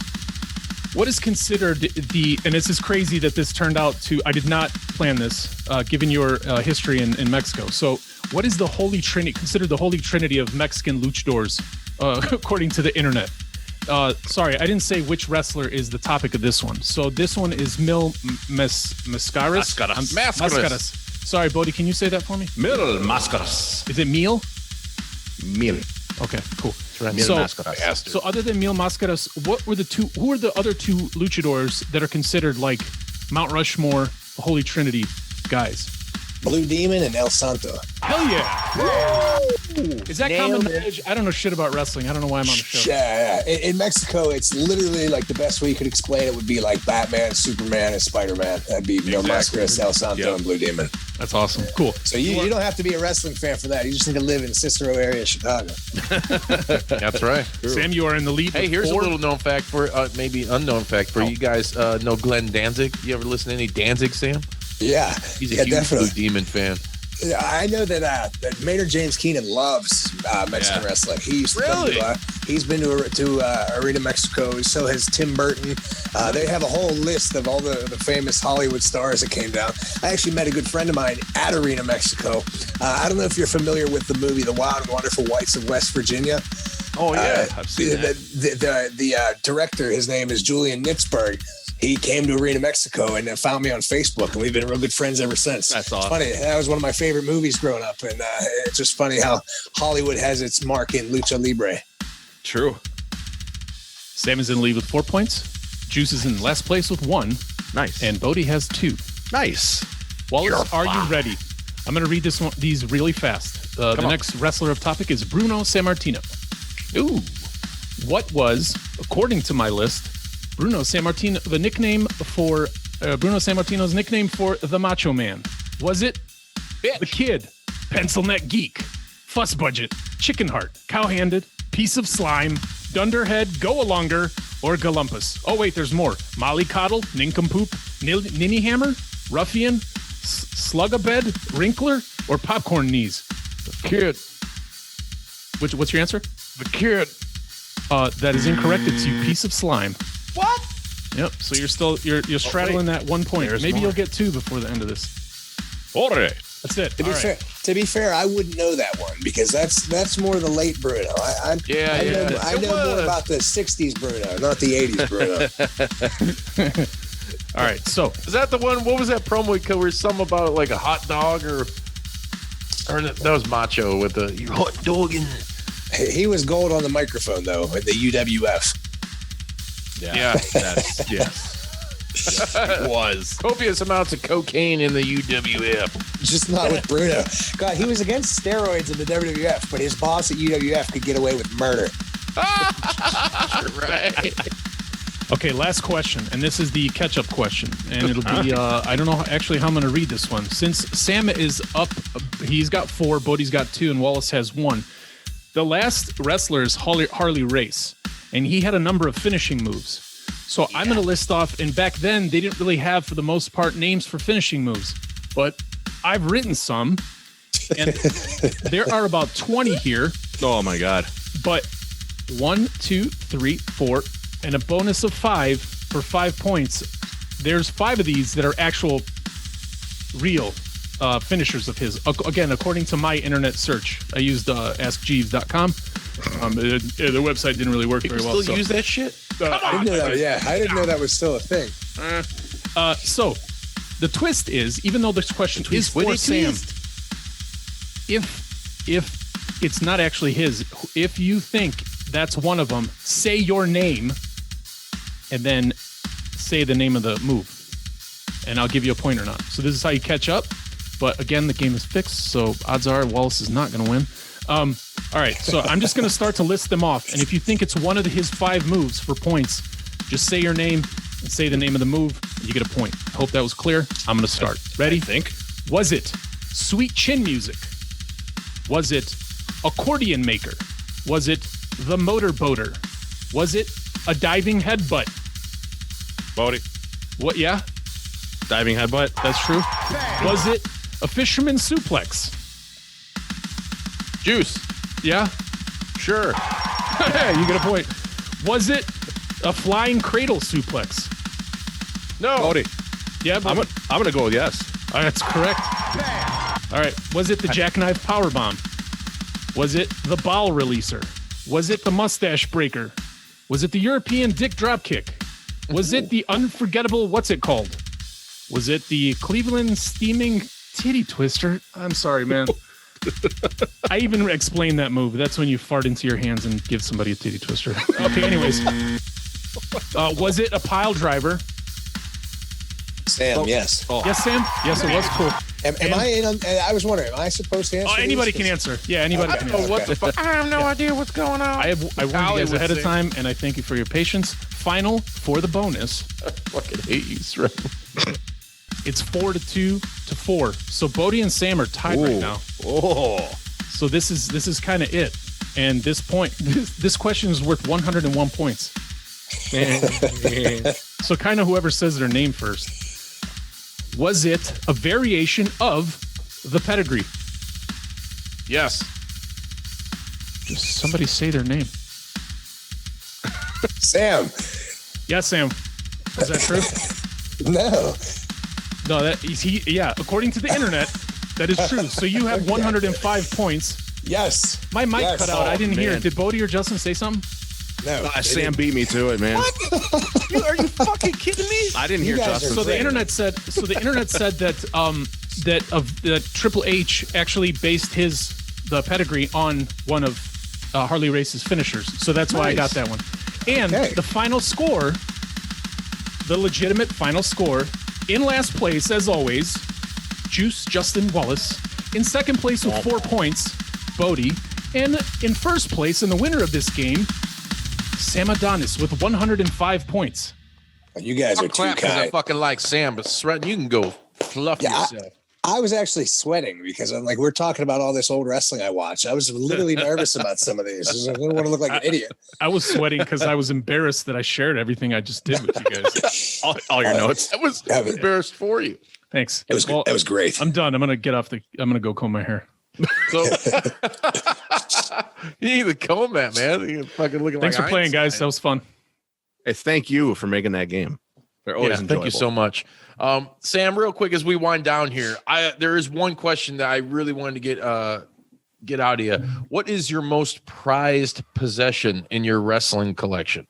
what is considered and this is crazy that this turned out to, I did not plan this, given your history in Mexico. So what is considered the holy trinity of Mexican luchadors, according to the internet? Sorry, I didn't say which wrestler is the topic of this one. So this one is Mil Mascaras. Mascaras. Sorry, Bodie, can you say that for me? Mil Mascaras. Is it Mil? Mil. Okay, cool. Mil Mascaras. So other than Mil Mascaras, who are the other 2 luchadors that are considered like Mount Rushmore, Holy Trinity guys? Blue Demon and El Santo. Hell yeah! Is that common knowledge? I don't know shit about wrestling. I don't know why I'm on the show. Yeah. In Mexico, it's literally like the best way you could explain it would be like Batman, Superman, and Spider-Man. That'd be Mil Mascaras, El Santo, and Blue Demon. That's awesome. Cool. So you don't have to be a wrestling fan for that. You just need to live in Cicero area, Chicago. That's right. Sam, you are in the lead. Hey, here's 4. A little known fact for, maybe unknown fact for you guys. Know Glenn Danzig? You ever listen to any Danzig, Sam? Yeah. He's a huge definitely. Blue Demon fan. I know that Maynard James Keenan loves Mexican wrestling. He used to he's been to Arena Mexico. So has Tim Burton. They have a whole list of all the famous Hollywood stars that came down. I actually met a good friend of mine at Arena Mexico. I don't know if you're familiar with the movie The Wild and Wonderful Whites of West Virginia. Oh yeah, I've seen that. The director, his name is Julian Nitzberg. He came to Arena Mexico and found me on Facebook, and we've been real good friends ever since. That's awesome. It's funny. That was one of my favorite movies growing up, and it's just funny how Hollywood has its mark in Lucha Libre. True. Sam is in the lead with 4 points. Juice is in last place with 1. Nice. And Bodie has 2. Nice. Wallace, are you ready? I'm going to read these really fast. The next wrestler of topic is Bruno Sammartino. Ooh. What was, according to my list, Bruno Sammartino, Bruno Sammartino's nickname for the Macho Man? Was it The Kid, Pencil Neck Geek, Fuss Budget, Chicken Heart, Cow-Handed, Piece of Slime, Dunderhead, Go-Alonger, or Galumpus? Oh, wait, there's more. Mollycoddle, Nincompoop, Ninny Hammer, Ruffian, Slugabed, Wrinkler, or Popcorn Knees? Kid. What's your answer? The kid. That is incorrect. It's you piece of slime. What? Yep. So you're straddling that 1 point. There's Maybe more. you'll get 2 before the end of this. Ore. That's it. To be All right. fair, I wouldn't know that one because that's more the late Bruno. I know more about the '60s Bruno, not the '80s Bruno. All right. So Is that the one? What was that promo we covered? Something about like a hot dog or that was Macho with the you hot dog in. He was gold on the microphone though at the UWF. Yeah. That's, yes. It was. Copious amounts of cocaine in the UWF. Just not with Bruno. God, he was against steroids in the WWF, but his boss at UWF could get away with murder. Right. okay, last question, and this is the catch-up question, and it'll be I don't know actually how I'm going to read this one. Since Sam is up, he's got 4, Bodie's got 2, and Wallace has 1. The last wrestler is Harley Race, and he had a number of finishing moves. So I'm going to list off, and back then they didn't really have, for the most part, names for finishing moves, but I've written some, and there are about 20 here, Oh my God. but 1, 2, 3, 4, and a bonus of 5 for 5 points. There's 5 of these that are actual real finishers of his. Again, according to my internet search, I used AskJeeves.com. The website didn't really work very well. Still use that shit? I didn't know that. I didn't know that was still a thing. So the twist is, even though this question is for Sam, if it's not actually his, if you think that's one of them, say your name and then say the name of the move, and I'll give you a point or not. So this is how you catch up. But again, the game is fixed, so odds are Wallace is not going to win. All right, so I'm just going to start to list them off. And if you think it's one of his 5 moves for points, just say your name and say the name of the move. And you get a point. I hope that was clear. I'm going to start. Ready? I think. Was it sweet chin music? Was it accordion maker? Was it the motor boater? Was it a diving headbutt? Bodie. What? Yeah, Diving headbutt. that's true. Was it a fisherman suplex? Juice. Yeah, Sure. you get a point. Was it a flying cradle suplex? No. Bodie. Yeah, I'm gonna go with yes. that's correct. All right. Was it the jackknife powerbomb? Was it the ball releaser? Was it the mustache breaker? Was it the European dick dropkick? Was it the unforgettable what's it called? Was it the Cleveland steaming titty twister? I'm sorry, man. I even explained that move. That's when you fart into your hands and give somebody a titty twister. Okay, anyways. Was it a pile driver? Sam, yes. Oh. Yes, Sam? Yes, it was cool. Am I in on, I was wondering, am I supposed to answer? Oh, anybody these? can answer. Yeah, anybody can answer. What the fuck? I have no idea what's going on. I warned you guys ahead of time, and I thank you for your patience. Final for the bonus. I fucking hate you, Sreten. It's 4-2 to 4. So Bodie and Sam are tied right now. Oh. So this is kind of it. And this point, this question is worth 101 points. So kind of whoever says their name first. Was it a variation of the pedigree? Yes. Just somebody say their name. Sam. Yeah, Sam. Is that true? No. No, yeah, according to the internet, that is true. So you have 105 points. Yes. My mic Yes. cut out. I didn't hear man. it. Did Bodie or Justin say something? No. Sam beat me to it, man. Are you fucking kidding me? I didn't You hear guys Justin. are So the great. internet said. So the internet said that Triple H actually based the pedigree on one of Harley Race's finishers. So that's why I got that one. And Okay. the final score, the legitimate final score, in last place as always, Juice Justin Wallace. In second place with 4 points, Bodie. And in first place, and the winner of this game, Sam Adonis with 105 points. You guys are I'm too clapping because I kind. fucking like Sam, but Sreten, you can go fluff Yeah, yourself. I was actually sweating because I'm like, we're talking about all this old wrestling I watch. I was literally nervous about some of these. I didn't want to look like an idiot. I was sweating because I was embarrassed that I shared everything I just did with you guys. all your notes. I was embarrassed for you. Thanks. That was great. I'm done. I'm gonna go comb my hair. So you need to comb that, man. You're fucking looking Thanks like for playing, Einstein. guys. That was fun. Hey, thank you for making that game. They're always enjoyable. Thank you so much. Sam, real quick as we wind down here, there is one question that I really wanted to get out of you. What is your most prized possession in your wrestling collection?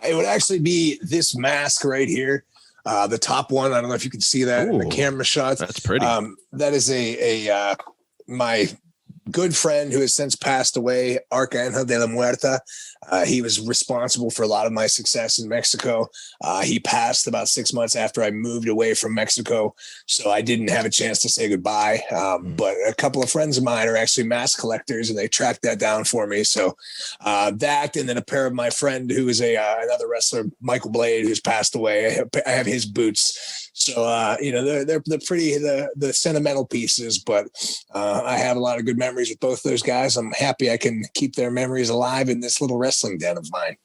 It would actually be this mask right here. The top one. I don't know if you can see that in the camera shots. That's pretty. That is my good friend who has since passed away, Arcangel de la Muerta. He was responsible for a lot of my success in Mexico. He passed about 6 months after I moved away from Mexico, so I didn't have a chance to say goodbye. But a couple of friends of mine are actually mask collectors, and they tracked that down for me. So that, and then a pair of my friend who is another wrestler, Michael Blade, who's passed away. I have his boots. So, they're pretty, the sentimental pieces, but I have a lot of good memories with both those guys. I'm happy I can keep their memories alive in this little wrestling den of mine.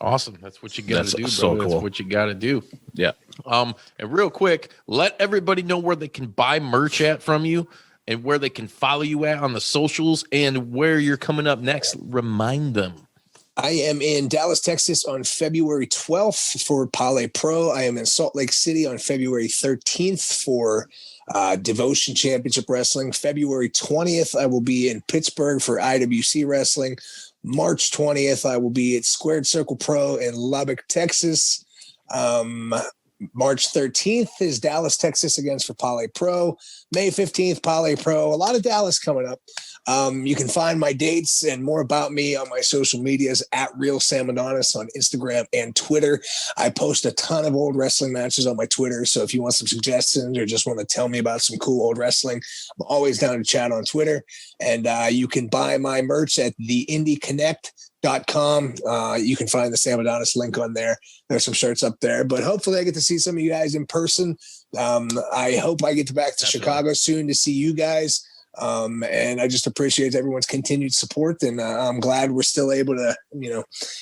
Awesome. That's what you got to do, bro. So cool. That's what you got to do. Yeah. And real quick, let everybody know where they can buy merch at from you and where they can follow you at on the socials and where you're coming up next. Remind them. I am in Dallas, Texas on February 12th for Palē Pro. I am in Salt Lake City on February 13th for Devotion Championship Wrestling. February 20th, I will be in Pittsburgh for IWC Wrestling. March 20th, I will be at Squared Circle Pro in Lubbock, Texas. March 13th is Dallas, Texas against for Palē Pro. May 15th, Palē Pro. A lot of Dallas coming up. You can find my dates and more about me on my social medias at Real Sam Adonis on Instagram and Twitter. I post a ton of old wrestling matches on my Twitter. So if you want some suggestions or just want to tell me about some cool old wrestling, I'm always down to chat on Twitter. And you can buy my merch at theindieconnect.com. You can find the Sam Adonis link on there. There's some shirts up there, but hopefully I get to see some of you guys in person. I hope I get back to Chicago soon to see you guys. And I just appreciate everyone's continued support, and I'm glad we're still able to,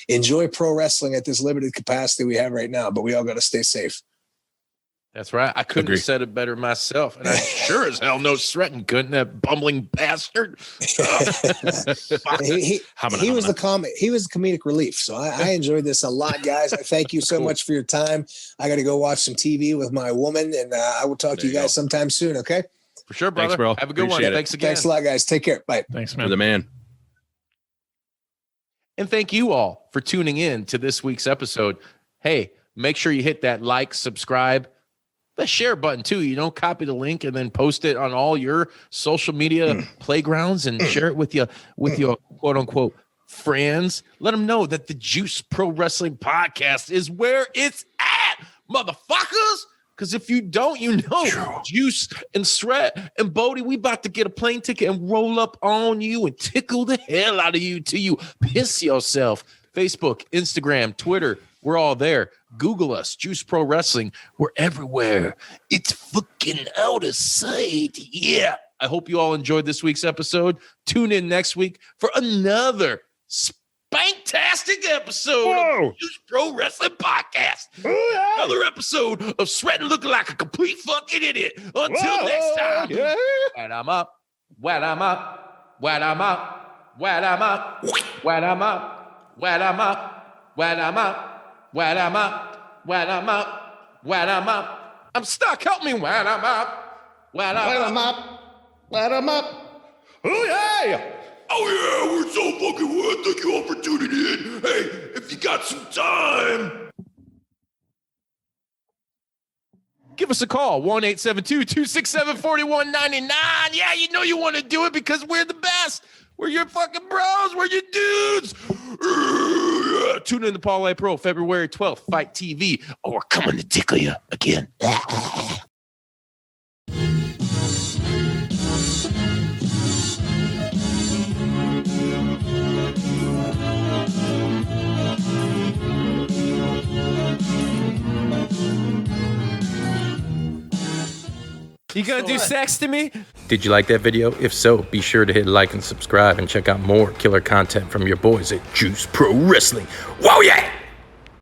enjoy pro wrestling at this limited capacity we have right now, but we all got to stay safe. That's right. I couldn't have said it better myself. And I sure as hell know Sreten couldn't, that bumbling bastard. He was the comedic relief. So I enjoyed this a lot, guys. I thank you so much for your time. I got to go watch some TV with my woman, and I will talk to you guys sometime soon. Okay. For sure, brother. Thanks, bro. Have a good Appreciate one. it. Thanks again. Thanks a lot, guys. Take care. Bye. Thanks, man. You're the man. And thank you all for tuning in to this week's episode. Hey, make sure you hit that like, subscribe, the share button too. Copy the link and then post it on all your social media playgrounds and share it with your quote unquote friends. Let them know that the Juice Pro Wrestling Podcast is where it's at, motherfuckers. Because if you don't, Juice and Sret and Bodie, we about to get a plane ticket and roll up on you and tickle the hell out of you till you piss yourself. Facebook, Instagram, Twitter, we're all there. Google us, Juice Pro Wrestling. We're everywhere. It's fucking out of sight. Yeah. I hope you all enjoyed this week's episode. Tune in next week for another fantastic episode of the Juice Pro Wrestling Podcast. Another episode of Sreten looking like a complete fucking idiot. Until next time. Yeah. Wet I'm up. Wet I'm up. Wet I'm up. Wet I'm up. Wet I'm up. Wet I'm up. Wet I'm up. Wet I'm up. Wet I'm up. Wet I'm up. I'm stuck. Help me. Wet I'm up. Wet I'm up. Let him up. Oh, yeah. Oh, yeah, we're so fucking well. Thank you all for tuning in. Hey, if you got some time, give us a call, 1-872-267-4199. Yeah, you want to do it because we're the best. We're your fucking bros. We're your dudes. Tune in to Palē Pro, February 12th, FITE TV, or we're coming to tickle you again. You gonna do sex to me? Did you like that video? If so, be sure to hit like and subscribe and check out more killer content from your boys at Juice Pro Wrestling. Whoa, yeah!